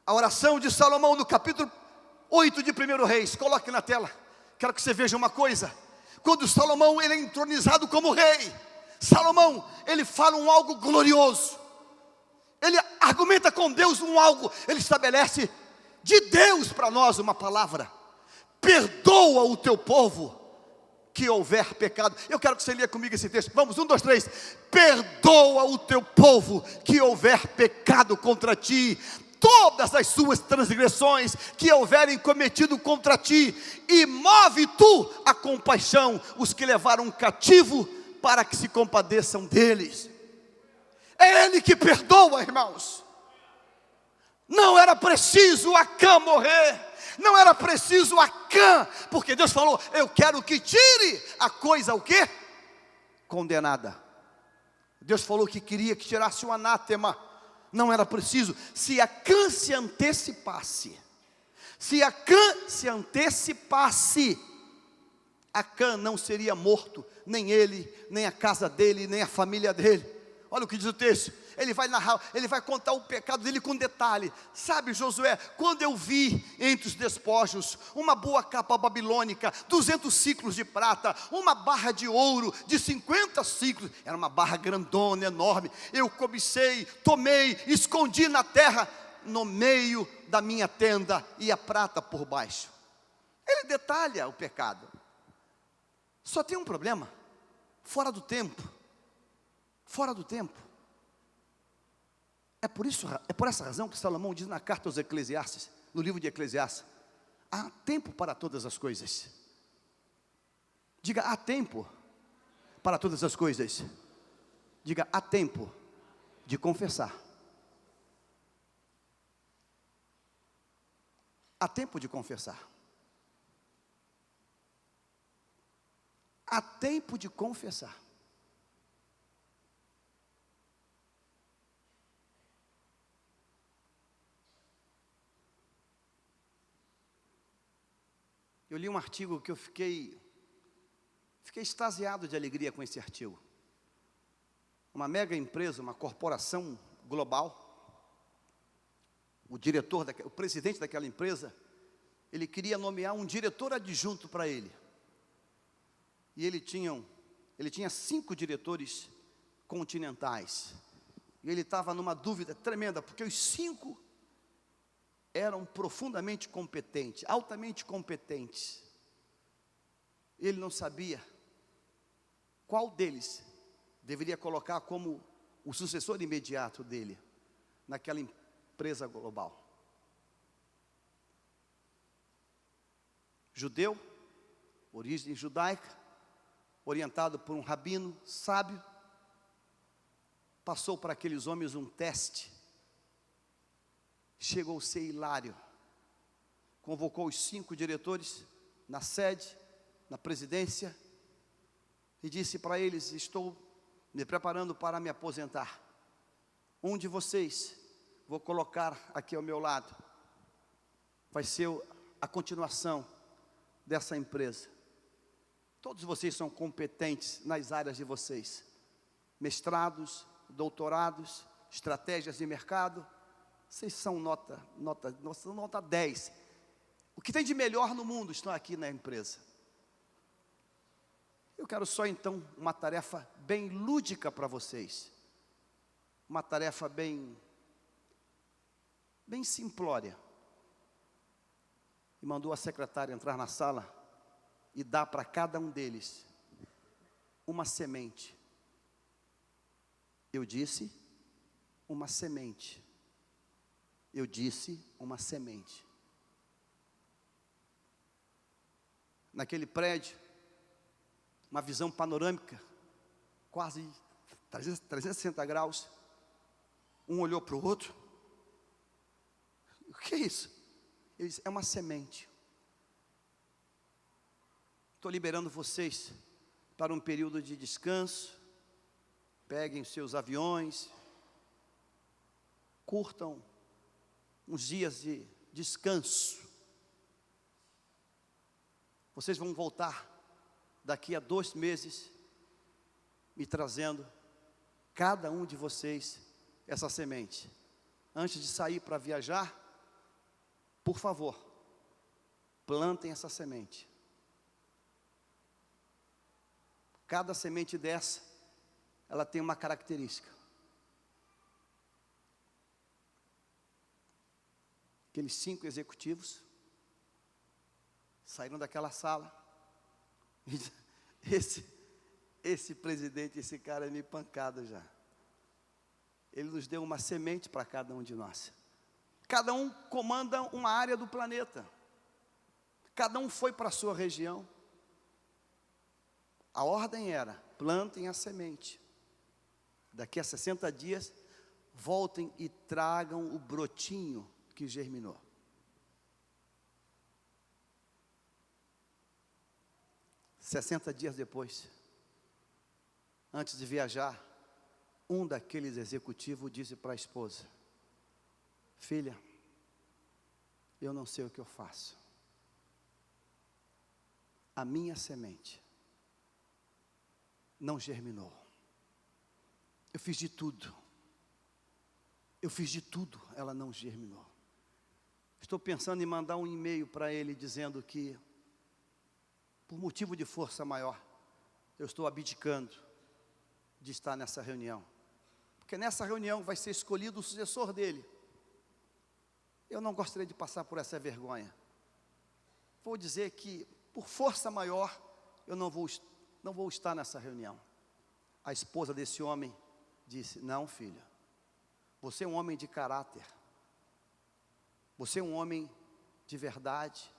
A oração de Salomão no capítulo 8 de 1 Reis, coloque na tela, quero que você veja uma coisa. Quando Salomão ele é entronizado como rei, Salomão ele fala algo glorioso, ele argumenta com Deus algo, ele estabelece de Deus para nós uma palavra: perdoa o teu povo que houver pecado. Eu quero que você leia comigo esse texto, vamos, 1, 2, 3, perdoa o teu povo que houver pecado contra ti, todas as suas transgressões que houverem cometido contra ti, e move tu a compaixão os que levaram cativo, para que se compadeçam deles. É Ele que perdoa, irmãos. Não era preciso Acã morrer, não era preciso Acã, porque Deus falou: eu quero que tire a coisa, o quê? Condenada. Deus falou que queria que tirasse o anátema. Não era preciso. Se Acã se antecipasse, Acã não seria morto, nem ele, nem a casa dele, nem a família dele. Olha o que diz o texto. Ele vai narrar, ele vai contar o pecado dele com detalhe. Sabe, Josué, quando eu vi entre os despojos uma boa capa babilônica, 200 ciclos de prata, uma barra de ouro de 50 ciclos, era uma barra grandona, enorme, eu cobicei, tomei, escondi na terra, no meio da minha tenda, e a prata por baixo. Ele detalha o pecado. Só tem um problema: fora do tempo. É por essa razão que Salomão diz na carta aos Eclesiastes, no livro de Eclesiastes: há tempo para todas as coisas. Diga: há tempo para todas as coisas. Diga: há tempo de confessar. Há tempo de confessar. Há tempo de confessar. Eu li um artigo que eu fiquei extasiado de alegria com esse artigo. Uma mega empresa, uma corporação global, o presidente daquela empresa, ele queria nomear um diretor adjunto para ele. E ele tinha 5 diretores continentais. E ele estava numa dúvida tremenda, porque os 5 eram profundamente competentes, altamente competentes. Ele não sabia qual deles deveria colocar como o sucessor imediato dele, naquela empresa global. Judeu, origem judaica, orientado por um rabino sábio, passou para aqueles homens um teste. Chegou a ser hilário. Convocou os 5 diretores na sede, na presidência, e disse para eles: estou me preparando para me aposentar. Um de vocês vou colocar aqui ao meu lado. Vai ser a continuação dessa empresa. Todos vocês são competentes nas áreas de vocês. Mestrados, doutorados, estratégias de mercado. Vocês são nota 10. O que tem de melhor no mundo estão aqui na empresa. Eu quero só então uma tarefa bem lúdica para vocês. Uma tarefa bem simplória. E mandou a secretária entrar na sala e dar para cada um deles uma semente. Eu disse uma semente. Eu disse uma semente. Naquele prédio, uma visão panorâmica, quase 360 graus. Um olhou para o outro. O que é isso? Ele disse: é uma semente. Estou liberando vocês para um período de descanso. Peguem os seus aviões, curtam uns dias de descanso. Vocês vão voltar daqui a 2 meses, me trazendo, cada um de vocês, essa semente. Antes de sair para viajar, por favor, plantem essa semente. Cada semente dessa, ela tem uma característica. Aqueles 5 executivos saíram daquela sala. Esse presidente, esse cara é meio pancada já. Ele nos deu uma semente para cada um de nós. Cada um comanda uma área do planeta. Cada um foi para a sua região. A ordem era: plantem a semente. Daqui a 60 dias, voltem e tragam o brotinho que germinou. "60 dias depois, antes de viajar, um daqueles executivos disse para a esposa: filha, eu não sei o que eu faço. A minha semente não germinou. Eu fiz de tudo. Ela não germinou. Estou pensando em mandar um e-mail para ele dizendo que, por motivo de força maior, eu estou abdicando de estar nessa reunião. Porque nessa reunião vai ser escolhido o sucessor dele. Eu não gostaria de passar por essa vergonha. Vou dizer que, por força maior, eu não vou estar nessa reunião. A esposa desse homem disse: não, filho, você é um homem de caráter. Você é um homem de verdade.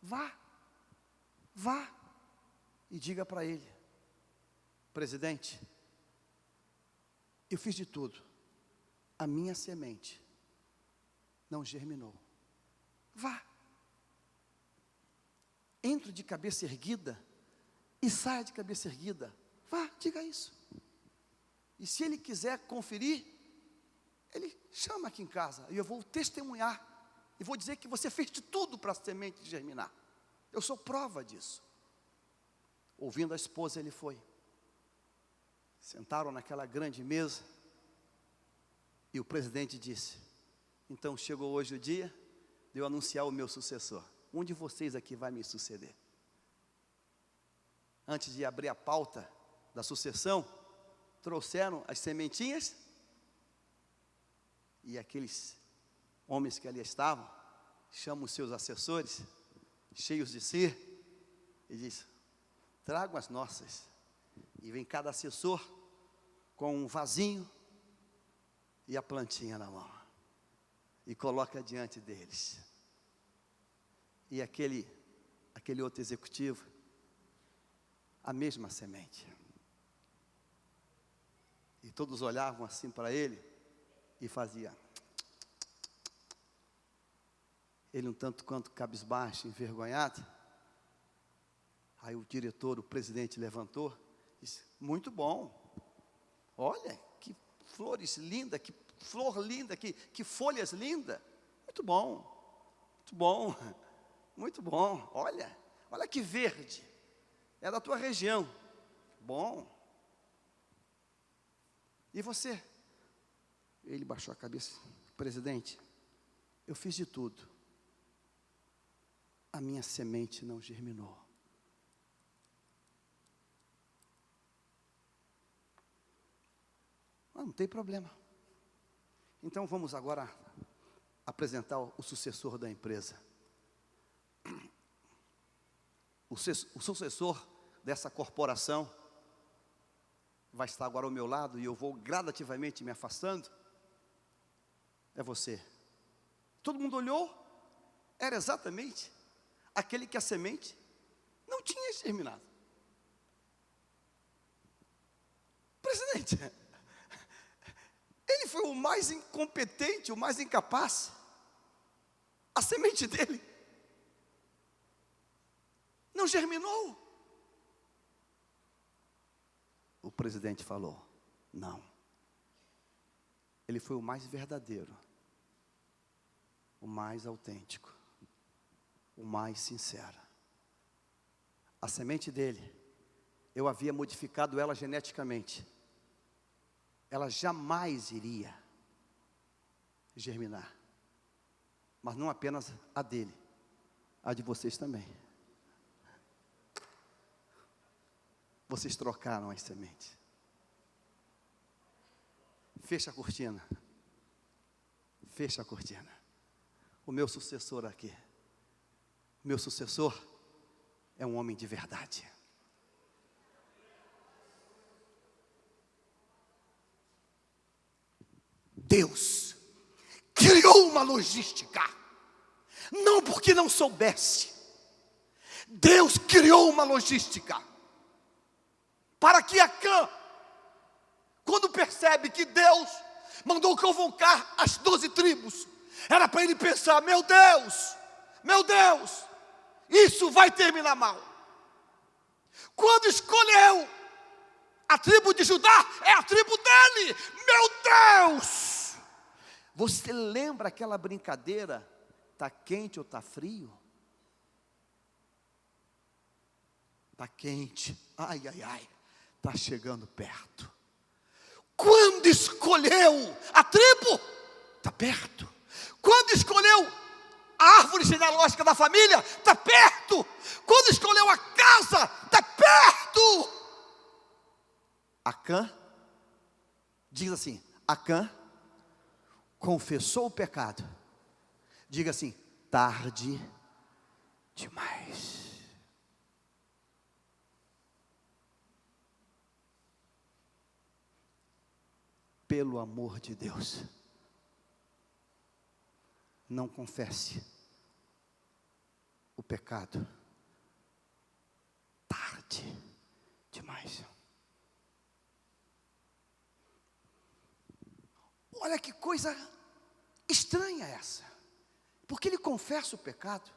Vá e diga para ele: presidente, eu fiz de tudo, a minha semente não germinou. Vá, entre de cabeça erguida e saia de cabeça erguida. Vá, diga isso. E se ele quiser conferir, ele chama aqui em casa, e eu vou testemunhar, e vou dizer que você fez de tudo para a semente germinar. Eu sou prova disso. Ouvindo a esposa, ele foi. Sentaram naquela grande mesa, e o presidente disse: então chegou hoje o dia de eu anunciar o meu sucessor. Um de vocês aqui vai me suceder. Antes de abrir a pauta da sucessão, trouxeram as sementinhas, e aqueles homens que ali estavam chamam os seus assessores, cheios de si, e diz: tragam as nossas. E vem cada assessor com um vasinho e a plantinha na mão, e coloca diante deles. E aquele outro executivo, a mesma semente. E todos olhavam assim para ele e fazia. Ele um tanto quanto cabisbaixo, envergonhado. Aí o diretor, o presidente levantou e disse: muito bom. Olha, que flores lindas, que flor linda, que folhas lindas. Muito bom, muito bom, muito bom. Olha que verde. É da tua região. Bom. E você? Ele baixou a cabeça: presidente, eu fiz de tudo, a minha semente não germinou. Não tem problema. Então vamos agora apresentar o sucessor da empresa. O sucessor dessa corporação vai estar agora ao meu lado, e eu vou gradativamente me afastando. É você. Todo mundo olhou, era exatamente aquele que a semente não tinha germinado. Presidente, ele foi o mais incompetente, o mais incapaz. A semente dele não germinou. O presidente falou: não. Ele foi o mais verdadeiro, o mais autêntico, o mais sincero. A semente dele, eu havia modificado ela geneticamente. Ela jamais iria germinar. Mas não apenas a dele, a de vocês também. Vocês trocaram as sementes. Fecha a cortina. Fecha a cortina. O meu sucessor aqui. O meu sucessor é um homem de verdade. Deus criou uma logística. Não porque não soubesse. Deus criou uma logística. Para que Acã, quando percebe que Deus mandou convocar as 12 tribos, era para ele pensar: meu Deus, isso vai terminar mal. Quando escolheu a tribo de Judá, é a tribo dele. Meu Deus! Você lembra aquela brincadeira? Está quente ou está frio? Está quente. Ai, está chegando perto. Quando escolheu a tribo, está perto. Quando escolheu a árvore genealógica da família, está perto. Quando escolheu a casa, está perto. Acã, diz assim: Acã confessou o pecado. Diga assim: tarde demais. Pelo amor de Deus, não confesse o pecado tarde demais. Olha que coisa estranha essa, porque ele confessa o pecado,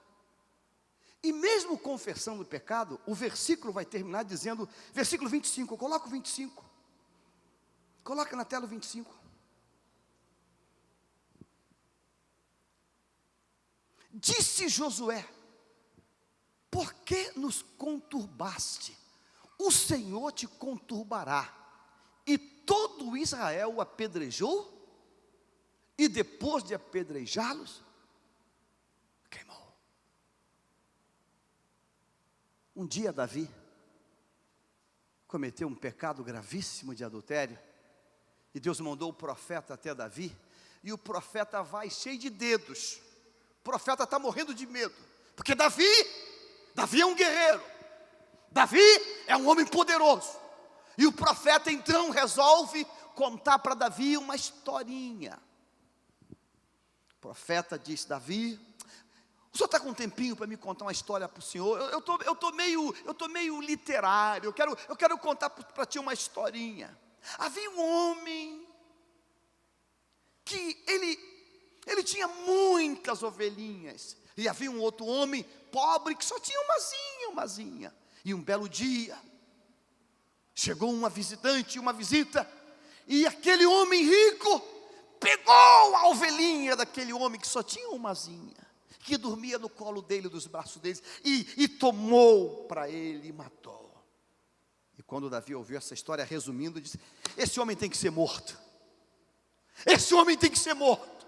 e mesmo confessando o pecado, o versículo vai terminar dizendo, versículo 25, coloca o 25, coloca na tela o 25. Disse Josué: por que nos conturbaste? O Senhor te conturbará. E todo Israel o apedrejou, e depois de apedrejá-los, queimou. Um dia Davi cometeu um pecado gravíssimo de adultério, e Deus mandou o profeta até Davi, e o profeta vai cheio de dedos. O profeta está morrendo de medo, porque Davi é um guerreiro, Davi é um homem poderoso, e o profeta então resolve contar para Davi uma historinha. O profeta disse: Davi, o senhor está com um tempinho para me contar uma história para o senhor? Eu tô meio literário, eu quero contar para ti uma historinha. Havia um homem que ele tinha muitas ovelhinhas, e havia um outro homem pobre que só tinha umazinha. E um belo dia chegou uma visita, e aquele homem rico pegou a ovelhinha daquele homem que só tinha umazinha, que dormia no colo dele, nos braços dele, e tomou para ele e matou. E quando Davi ouviu essa história, resumindo, disse: esse homem tem que ser morto. Esse homem tem que ser morto.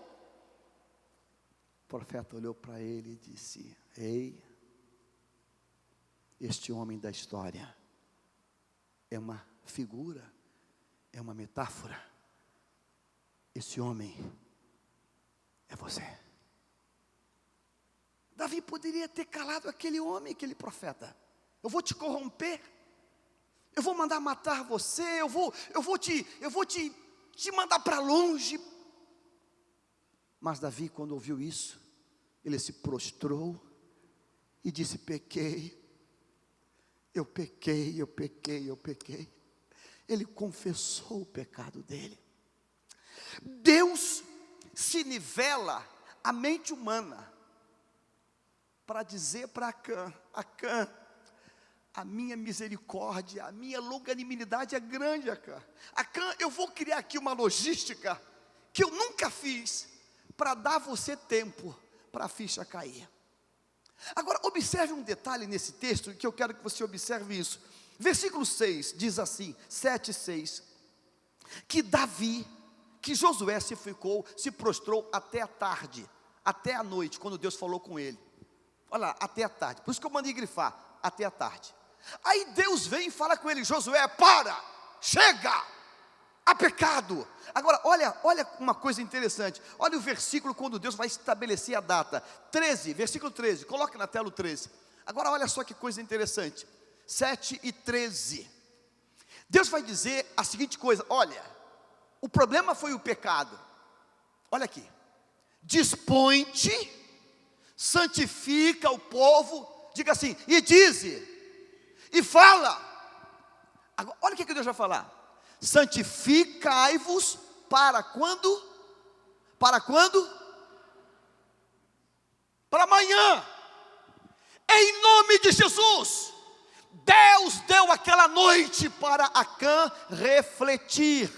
O profeta olhou para ele e disse: ei, este homem da história é uma figura, é uma metáfora. Esse homem é você. Davi poderia ter calado aquele homem, aquele profeta. Eu vou te corromper, eu vou mandar matar você, eu vou te mandar para longe. Mas Davi, quando ouviu isso, ele se prostrou e disse: eu pequei. Ele confessou o pecado dele. Deus se nivela à mente humana para dizer para Acã: a minha misericórdia, a minha longanimidade é grande, Acã. Acã, eu vou criar aqui uma logística que eu nunca fiz, para dar você tempo para a ficha cair. Agora, observe um detalhe nesse texto, que eu quero que você observe isso. Versículo 6, diz assim, 7:6, que Davi, que Josué se prostrou até a tarde, até a noite, quando Deus falou com ele. Olha lá, até a tarde, por isso que eu mandei grifar, até a tarde. Aí Deus vem e fala com ele, Josué, para, chega, há pecado. Agora, olha uma coisa interessante, olha o versículo quando Deus vai estabelecer a data, 13, versículo 13, coloque na tela o 13. Agora olha só que coisa interessante, 7:13, Deus vai dizer a seguinte coisa, olha, o problema foi o pecado, olha aqui, dispõe-te, santifica o povo, diga assim, e dize, e fala, agora, olha o que Deus vai falar, santificai-vos para quando? Para quando? Para amanhã, em nome de Jesus. Deus deu aquela noite para Acã refletir,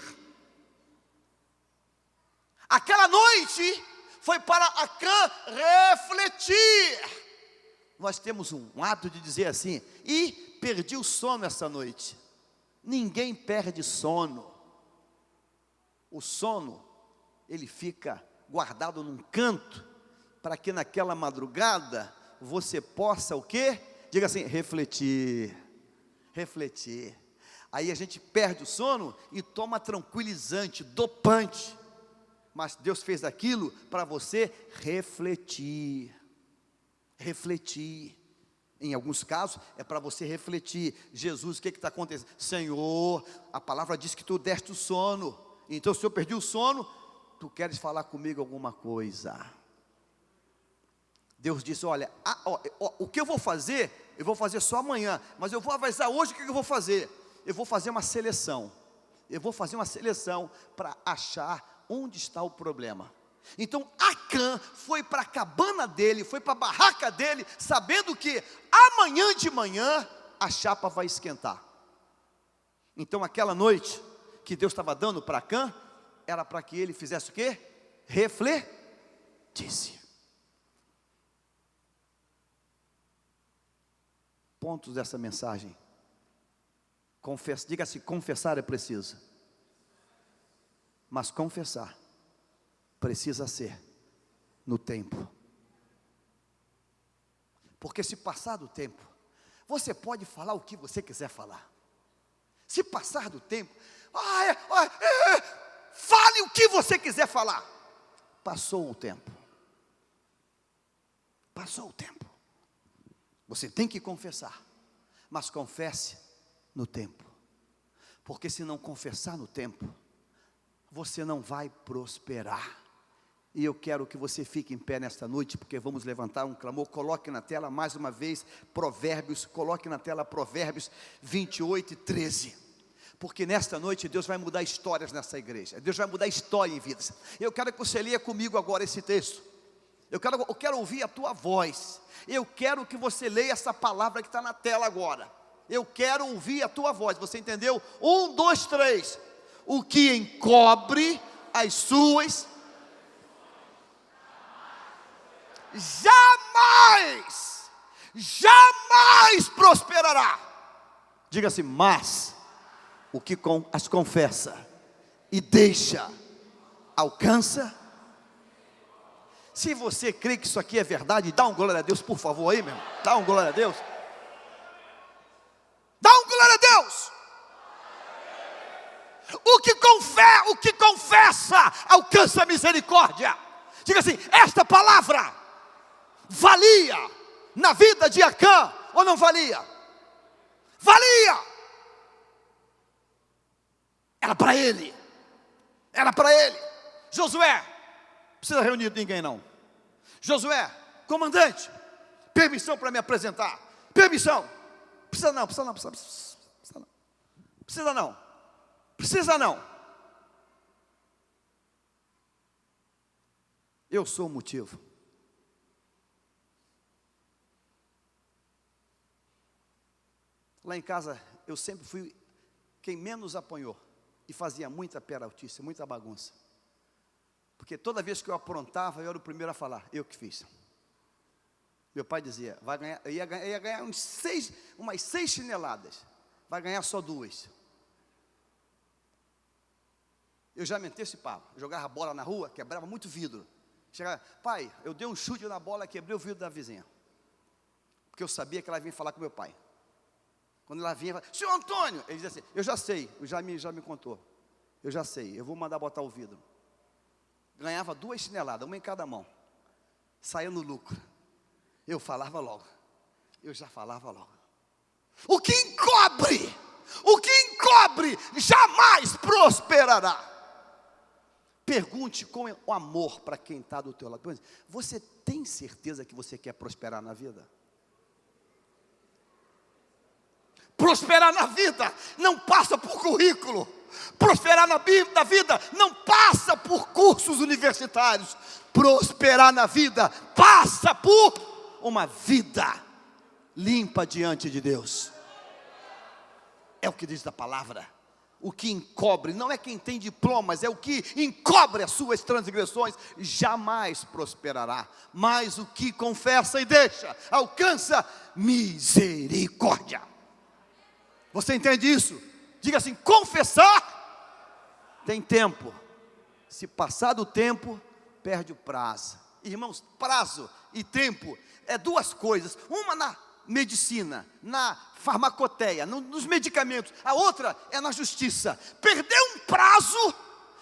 aquela noite foi para Acã refletir. Nós temos um hábito de dizer assim, e perdi o sono essa noite. Ninguém perde sono. O sono, ele fica guardado num canto, para que naquela madrugada, você possa o quê? Diga assim, refletir. Refletir. Aí a gente perde o sono e toma tranquilizante, dopante. Mas Deus fez aquilo para você refletir. Refletir. Em alguns casos, é para você refletir, Jesus, o que está acontecendo? Senhor, a palavra diz que tu deste o sono, então se eu perdi o sono, tu queres falar comigo alguma coisa. Deus disse, olha, o que eu vou fazer só amanhã, mas eu vou avisar hoje o que eu vou fazer. Eu vou fazer uma seleção, para achar onde está o problema. Então Acã foi para a cabana dele, foi para a barraca dele, sabendo que amanhã de manhã a chapa vai esquentar. Então aquela noite que Deus estava dando para Acã, era para que ele fizesse o quê? Refletisse. Pontos dessa mensagem. Diga assim, confessar é preciso, mas confessar precisa ser no tempo. Porque se passar do tempo, você pode falar o que você quiser falar. Se passar do tempo, fale o que você quiser falar. Passou o tempo. Passou o tempo. Você tem que confessar, mas confesse no tempo. Porque se não confessar no tempo, você não vai prosperar. E eu quero que você fique em pé nesta noite, porque vamos levantar um clamor. Coloque na tela mais uma vez Provérbios, coloque na tela Provérbios 28:13. Porque nesta noite Deus vai mudar histórias nessa igreja. Deus vai mudar história em vidas. Eu quero que você leia comigo agora esse texto. Eu quero ouvir a tua voz. Eu quero que você leia essa palavra que está na tela agora. Eu quero ouvir a tua voz. Você entendeu? 1, 2, 3. O que encobre as suas jamais prosperará. Diga assim, mas o que as confessa e deixa, alcança. Se você crê que isso aqui é verdade, dá um glória a Deus, por favor, aí, meu irmão. Dá um glória a Deus. Dá um glória a Deus. O que confessa, alcança a misericórdia. Diga assim, esta palavra valia na vida de Acã ou não valia? Valia. Era para ele. Era para ele. Josué, não precisa reunir ninguém não. Josué, comandante, permissão para me apresentar. Permissão. Precisa não. Eu sou o motivo. Lá em casa, eu sempre fui quem menos apanhou. E fazia muita peraltice, muita bagunça. Porque toda vez que eu aprontava, eu era o primeiro a falar, eu que fiz. Meu pai dizia, vai ganhar, eu ia ganhar umas 6 chineladas. Vai ganhar só 2. Eu já me antecipava, jogava a bola na rua, quebrava muito vidro. Chegava, pai, eu dei um chute na bola, quebrei o vidro da vizinha. Porque eu sabia que ela vinha falar com meu pai. Quando ela vinha, senhor Antônio, ele dizia assim, eu já sei, já me contou. Eu já sei, eu vou mandar botar o vidro. Ganhava 2 chineladas, uma em cada mão. Saía no lucro. Eu falava logo. Eu já falava logo. O que encobre jamais prosperará. Pergunte com o amor para quem está do teu lado. Você tem certeza que você quer prosperar na vida? Prosperar na vida não passa por currículo. Prosperar na vida não passa por cursos universitários. Prosperar na vida passa por uma vida limpa diante de Deus. É o que diz a palavra. O que encobre, não é quem tem diplomas, é o que encobre as suas transgressões, jamais prosperará. Mas o que confessa e deixa, alcança misericórdia. Você entende isso? Diga assim, confessar tem tempo. Se passar do tempo, perde o prazo. Irmãos, prazo e tempo é 2 coisas. Uma na medicina, na farmacoteia, nos medicamentos. A outra é na justiça. Perder um prazo,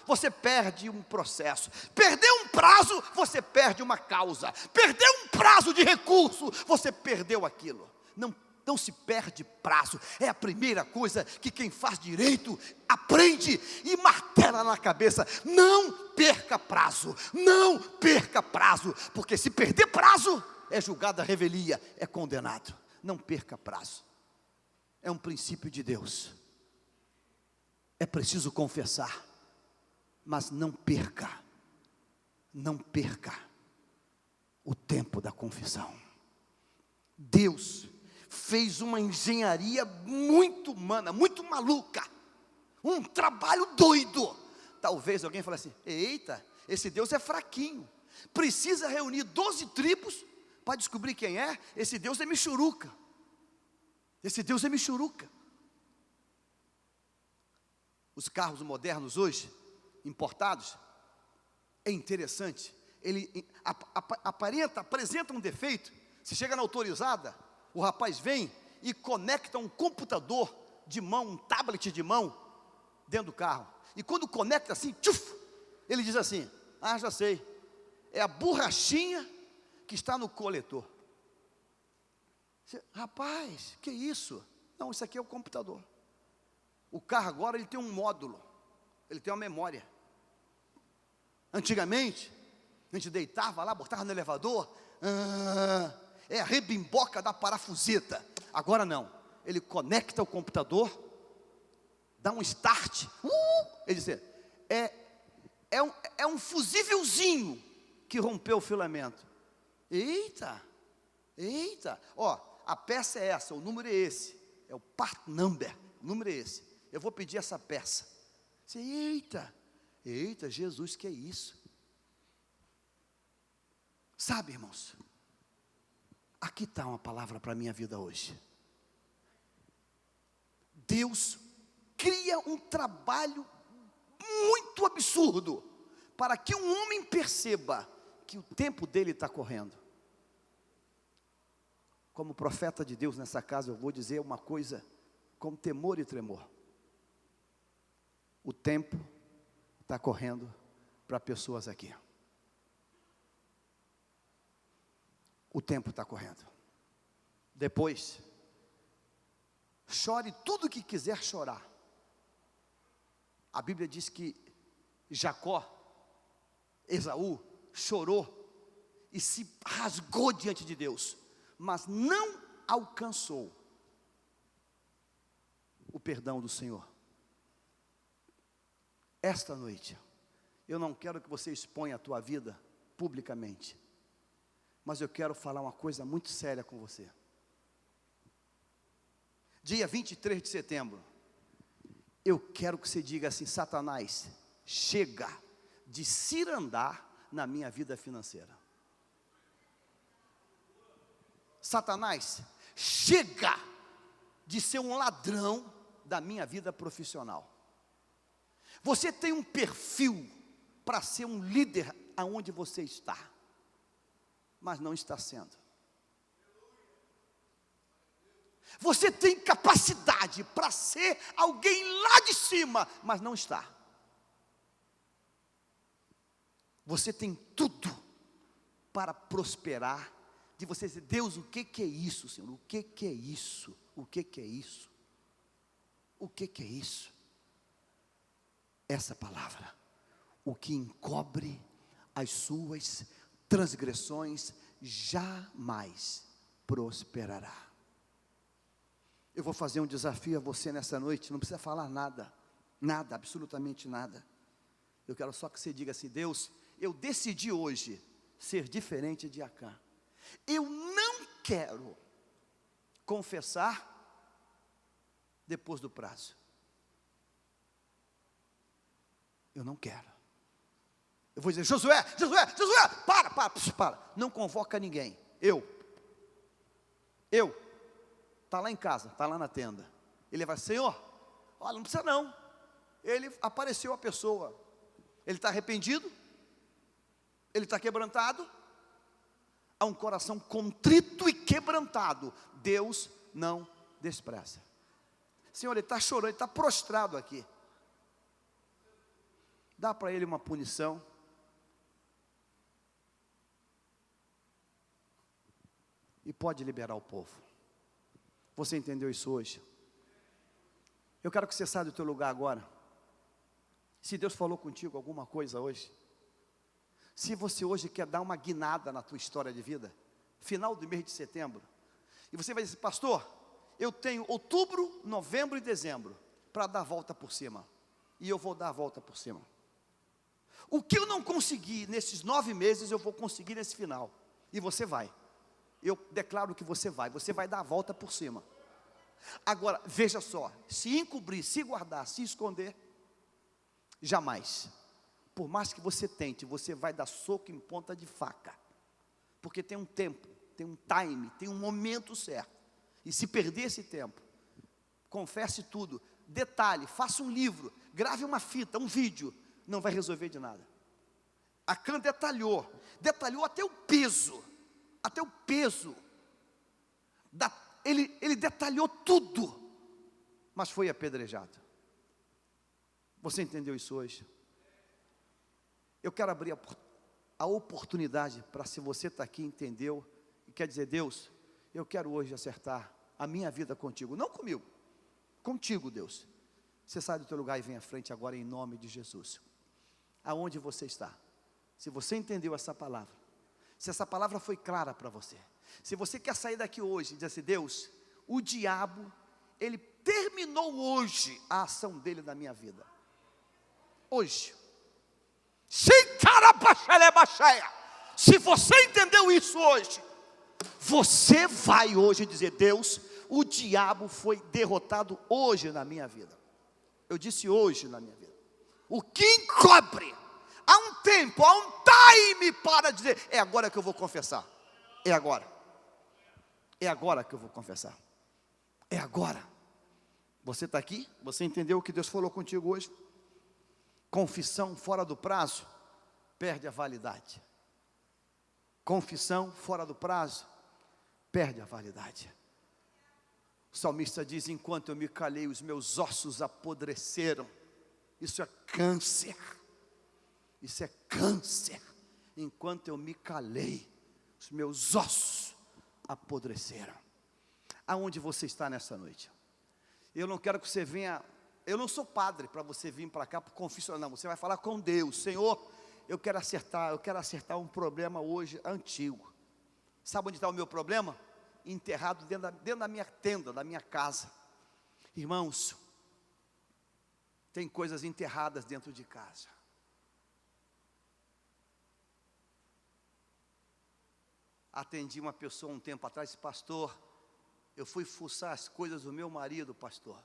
você perde um processo. Perder um prazo, você perde uma causa. Perder um prazo de recurso, você perdeu aquilo. Não se perde prazo. É a primeira coisa que quem faz direito aprende e martela na cabeça. Não perca prazo. Não perca prazo. Porque se perder prazo, é julgado a revelia, é condenado. Não perca prazo. É um princípio de Deus. É preciso confessar. Mas não perca o tempo da confissão. Deus fez uma engenharia muito humana, muito maluca, um trabalho doido. Talvez alguém fale assim, eita, esse Deus é fraquinho, precisa reunir 12 tribos, para descobrir quem é. Esse Deus é michuruca, Os carros modernos hoje, importados, é interessante, ele apresenta um defeito. Você chega na autorizada, o rapaz vem e conecta um computador de mão, um tablet de mão, dentro do carro. E quando conecta assim, tchuf, ele diz assim, já sei, é a borrachinha que está no coletor. Rapaz, que isso? Não, isso aqui é o computador. O carro agora ele tem um módulo, ele tem uma memória. Antigamente, a gente deitava lá, botava no elevador, é a rebimboca da parafuseta. Agora não, ele conecta o computador, dá um start, ele diz, é um fusívelzinho que rompeu o filamento. Eita, a peça é essa, o número é esse, é o part number, o número é esse. Eu vou pedir essa peça. Você, eita, Jesus, que é isso? Sabe, irmãos, aqui está uma palavra para a minha vida hoje. Deus cria um trabalho muito absurdo, para que um homem perceba que o tempo dele está correndo. Como profeta de Deus nessa casa, eu vou dizer uma coisa com temor e tremor. O tempo está correndo para pessoas aqui. O tempo está correndo. Depois, chore tudo o que quiser chorar. A Bíblia diz que Jacó, Esaú, chorou e se rasgou diante de Deus, mas não alcançou o perdão do Senhor. Esta noite, eu não quero que você exponha a tua vida publicamente, mas eu quero falar uma coisa muito séria com você. dia 23 de setembro, eu quero que você diga assim: Satanás, chega de cirandar na minha vida financeira. Satanás, chega de ser um ladrão da minha vida profissional. Você tem um perfil para ser um líder aonde você está, mas não está sendo. Você tem capacidade para ser alguém lá de cima, mas não está. Você tem tudo para prosperar, de você dizer: Deus, o que é isso, Senhor? O que é isso? O que é isso? O que é isso? Essa palavra: o que encobre as suas transgressões jamais prosperará. Eu vou fazer um desafio a você nessa noite, não precisa falar nada, nada, absolutamente nada. Eu quero só que você diga assim: Deus, eu decidi hoje ser diferente de Acã. Eu não quero confessar depois do prazo. Eu não quero. Eu vou dizer: Josué, para. Não convoca ninguém. Eu. Está lá em casa, está lá na tenda. Ele vai: Senhor, olha, não precisa não. Ele apareceu a pessoa. Ele está arrependido? Ele está quebrantado? Há um coração contrito e quebrantado, Deus não despreza. Senhor, ele está chorando, ele está prostrado aqui. Dá para ele uma punição. E pode liberar o povo. Você entendeu isso hoje? Eu quero que você saia do teu lugar agora. Se Deus falou contigo alguma coisa hoje, se você hoje quer dar uma guinada na tua história de vida, final do mês de setembro, e você vai dizer: pastor, eu tenho outubro, novembro e dezembro para dar a volta por cima, e eu vou dar a volta por cima. O que eu não consegui nesses 9 meses, eu vou conseguir nesse final, e você vai. Eu declaro que você vai dar a volta por cima. Agora, veja só, se encobrir, se guardar, se esconder, jamais. Por mais que você tente, você vai dar soco em ponta de faca. Porque tem um tempo, tem um time, tem um momento certo. E se perder esse tempo, confesse tudo, detalhe, faça um livro, grave uma fita, um vídeo, não vai resolver de nada. Acã detalhou até o peso, ele detalhou tudo, mas foi apedrejado. Você entendeu isso hoje? Eu quero abrir a oportunidade para, se você está aqui, entendeu, e quer dizer: Deus, eu quero hoje acertar a minha vida contigo, não comigo, contigo, Deus. Você sai do teu lugar e vem à frente agora, em nome de Jesus. Aonde você está, se você entendeu essa palavra, se essa palavra foi clara para você, se você quer sair daqui hoje e dizer assim: Deus, o diabo, ele terminou hoje a ação dele na minha vida, hoje. Se você entendeu isso hoje, você vai hoje dizer: Deus, o diabo foi derrotado hoje na minha vida. Eu disse hoje na minha vida. O que encobre, há um tempo, há um time para dizer: é agora que eu vou confessar. É agora que eu vou confessar. É agora. Você está aqui? Você entendeu o que Deus falou contigo hoje? Confissão fora do prazo perde a validade. Confissão fora do prazo perde a validade. O salmista diz: enquanto eu me calei, os meus ossos apodreceram. Isso é câncer. Isso é câncer. Enquanto eu me calei, os meus ossos apodreceram. Aonde você está nessa noite? Eu não quero que você venha. Eu não sou padre para você vir para cá para confessionar, não. Você vai falar com Deus: Senhor, eu quero acertar um problema hoje antigo. Sabe onde está o meu problema? Enterrado dentro da minha tenda, da minha casa. Irmãos, tem coisas enterradas dentro de casa. Atendi uma pessoa um tempo atrás: pastor, eu fui fuçar as coisas do meu marido, pastor.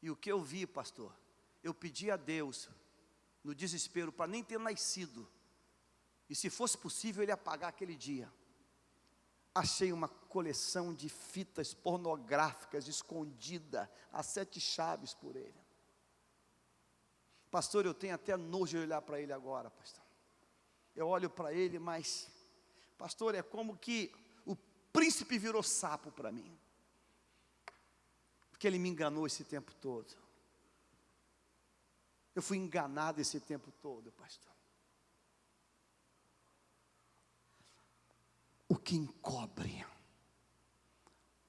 E o que eu vi, pastor? Eu pedi a Deus, no desespero, para nem ter nascido. E se fosse possível, ele apagar aquele dia. Achei uma coleção de fitas pornográficas escondida a 7 chaves por ele. Pastor, eu tenho até nojo de olhar para ele agora, pastor. Eu olho para ele, mas, pastor, é como que o príncipe virou sapo para mim. Porque ele me enganou esse tempo todo. Eu fui enganado esse tempo todo, pastor. O que encobre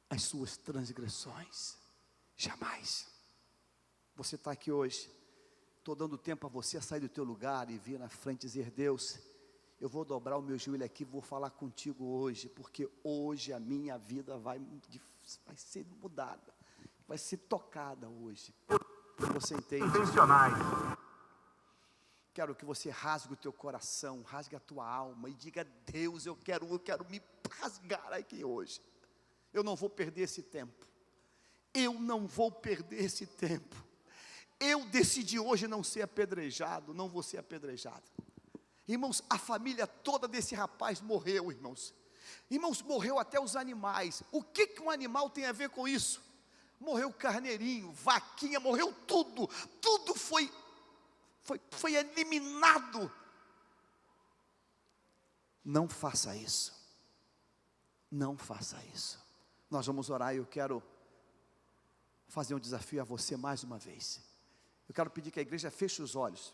as suas transgressões, jamais. Você está aqui hoje, estou dando tempo a você a sair do teu lugar e vir na frente e dizer: Deus, eu vou dobrar o meu joelho aqui, vou falar contigo hoje, porque hoje a minha vida vai ser mudada, vai ser tocada hoje. Você entende? Intencionais. Quero que você rasgue o teu coração, rasgue a tua alma e diga: Deus, eu quero me rasgar aqui hoje. Eu não vou perder esse tempo. Eu não vou perder esse tempo. Eu decidi hoje não ser apedrejado, não vou ser apedrejado. Irmãos, a família toda desse rapaz morreu, irmãos. Irmãos, morreu até os animais. O que um animal tem a ver com isso? Morreu carneirinho, vaquinha, morreu tudo. Tudo foi eliminado. Não faça isso. Não faça isso. Nós vamos orar e eu quero fazer um desafio a você mais uma vez. Eu quero pedir que a igreja feche os olhos,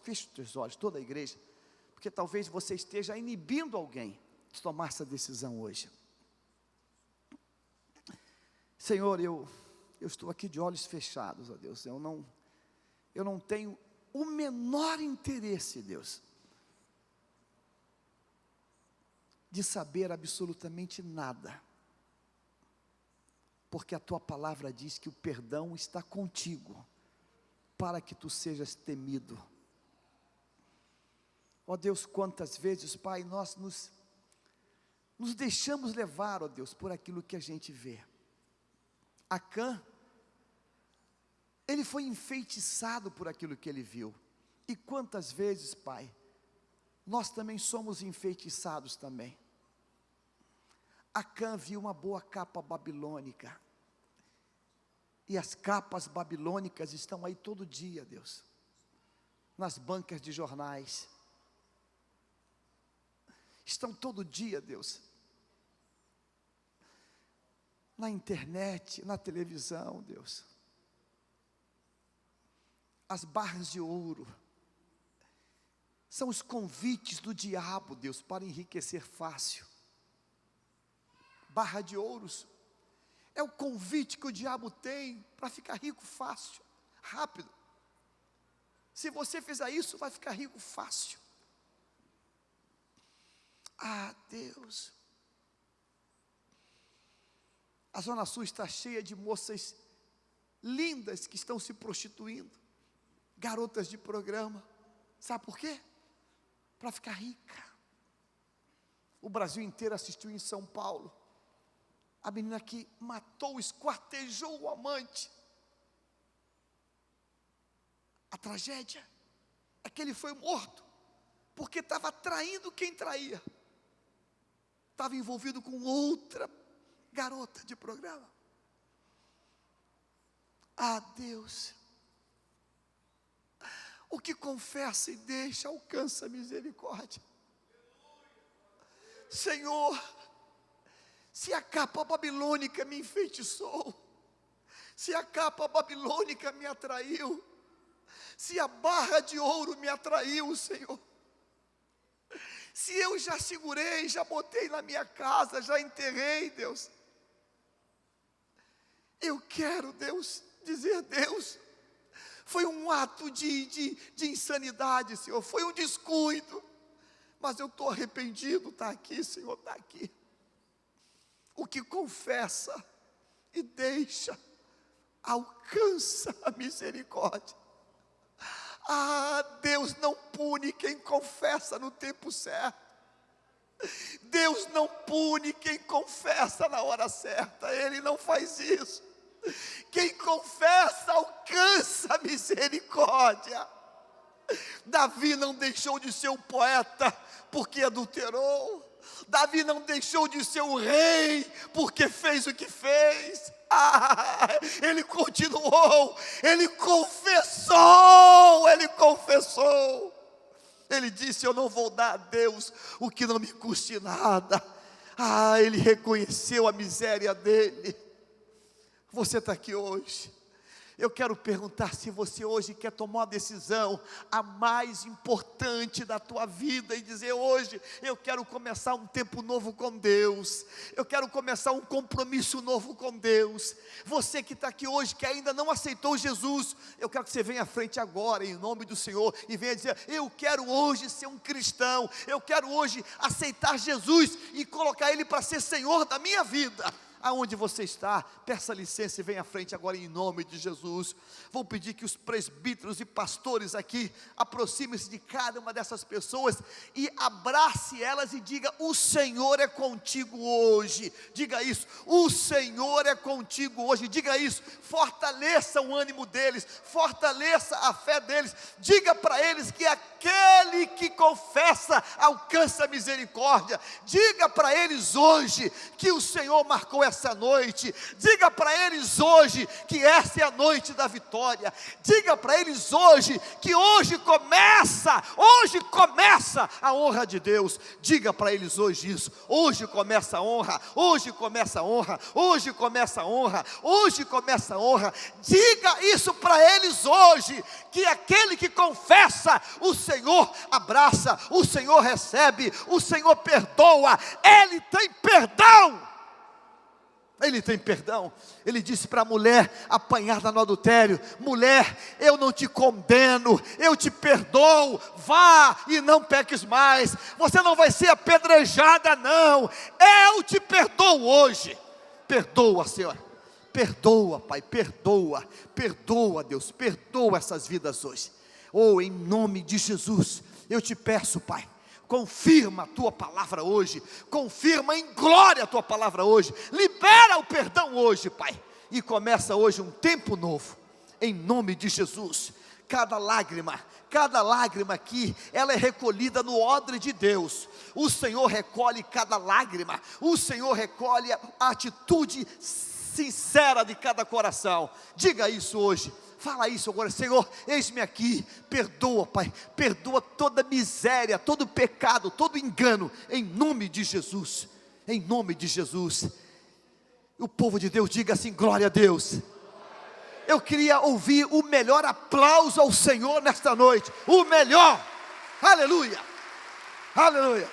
toda a igreja, porque talvez você esteja inibindo alguém de tomar essa decisão hoje. Senhor, eu estou aqui de olhos fechados, ó Deus. Eu não tenho o menor interesse, Deus, de saber absolutamente nada, porque a tua palavra diz que o perdão está contigo, para que tu sejas temido. Ó Deus, quantas vezes, Pai, nós nos deixamos levar, ó Deus, por aquilo que a gente vê. Acã, ele foi enfeitiçado por aquilo que ele viu. E quantas vezes, Pai, nós também somos enfeitiçados também. Acã viu uma boa capa babilônica. E as capas babilônicas estão aí todo dia, Deus. Nas bancas de jornais. Estão todo dia, Deus. Na internet, na televisão, Deus. As barras de ouro são os convites do diabo, Deus, para enriquecer fácil. Barra de ouros é o convite que o diabo tem para ficar rico fácil, rápido. Se você fizer isso, vai ficar rico fácil. Ah, Deus. A Zona Sul está cheia de moças lindas que estão se prostituindo, garotas de programa. Sabe por quê? Para ficar rica. O Brasil inteiro assistiu em São Paulo a menina que matou, esquartejou o amante. A tragédia é que ele foi morto porque estava traindo quem traía. Estava envolvido com outra garota de programa. Ah, Deus, o que confessa e deixa alcança a misericórdia. Senhor, se a capa babilônica me enfeitiçou, se a capa babilônica me atraiu, se a barra de ouro me atraiu, Senhor, se eu já segurei, já botei na minha casa, já enterrei, Deus, eu quero, Deus, dizer: Deus, foi um ato de insanidade, Senhor, foi um descuido, mas eu estou arrependido. Está aqui, Senhor, está aqui. O que confessa e deixa, alcança a misericórdia. Ah, Deus não pune quem confessa no tempo certo. Deus não pune quem confessa na hora certa, Ele não faz isso. Quem confessa alcança a misericórdia. Davi não deixou de ser um poeta porque adulterou. Davi não deixou de ser um rei porque fez o que fez. Ele continuou, ele confessou. Ele disse: eu não vou dar a Deus o que não me custe nada. Ele reconheceu a miséria dele. Você está aqui hoje. Eu quero perguntar se você hoje quer tomar uma decisão, a mais importante da tua vida, e dizer: hoje eu quero começar um tempo novo com Deus, eu quero começar um compromisso novo com Deus. Você que está aqui hoje, que ainda não aceitou Jesus, eu quero que você venha à frente agora, em nome do Senhor, e venha dizer: eu quero hoje ser um cristão, eu quero hoje aceitar Jesus, e colocar Ele para ser Senhor da minha vida. Aonde você está, peça licença e venha à frente agora em nome de Jesus. Vou pedir que os presbíteros e pastores aqui aproximem-se de cada uma dessas pessoas e abrace elas e diga: o Senhor é contigo hoje. Diga isso: o Senhor é contigo hoje. Diga isso, fortaleça o ânimo deles, fortaleça a fé deles. Diga para eles que aquele que confessa alcança misericórdia. Diga para eles hoje que o Senhor marcou essa noite. Diga para eles hoje que essa é a noite da vitória. Diga para eles hoje que hoje começa a honra de Deus. Diga para eles hoje isso: hoje começa a honra, hoje começa a honra, hoje começa a honra, hoje começa a honra. Diga isso para eles hoje, que aquele que confessa, o Senhor abraça, o Senhor recebe, o Senhor perdoa. Ele tem perdão. Ele tem perdão. Ele disse para a mulher apanhada no adultério: mulher, eu não te condeno, eu te perdoo, vá e não peques mais, você não vai ser apedrejada não, eu te perdoo hoje. Perdoa, Senhor, perdoa, Pai, perdoa, Deus, perdoa essas vidas hoje. Em nome de Jesus, eu te peço, Pai, confirma a tua palavra hoje, confirma em glória a tua palavra hoje, libera o perdão hoje, Pai, e começa hoje um tempo novo, em nome de Jesus. Cada lágrima aqui, ela é recolhida no odre de Deus. O Senhor recolhe cada lágrima, o Senhor recolhe a atitude sincera de cada coração. Diga isso hoje. Fala isso agora: Senhor, eis-me aqui, perdoa, Pai, perdoa toda miséria, todo pecado, todo engano, em nome de Jesus, em nome de Jesus. O povo de Deus diga assim: glória a Deus. Eu queria ouvir o melhor aplauso ao Senhor nesta noite, o melhor, aleluia, aleluia.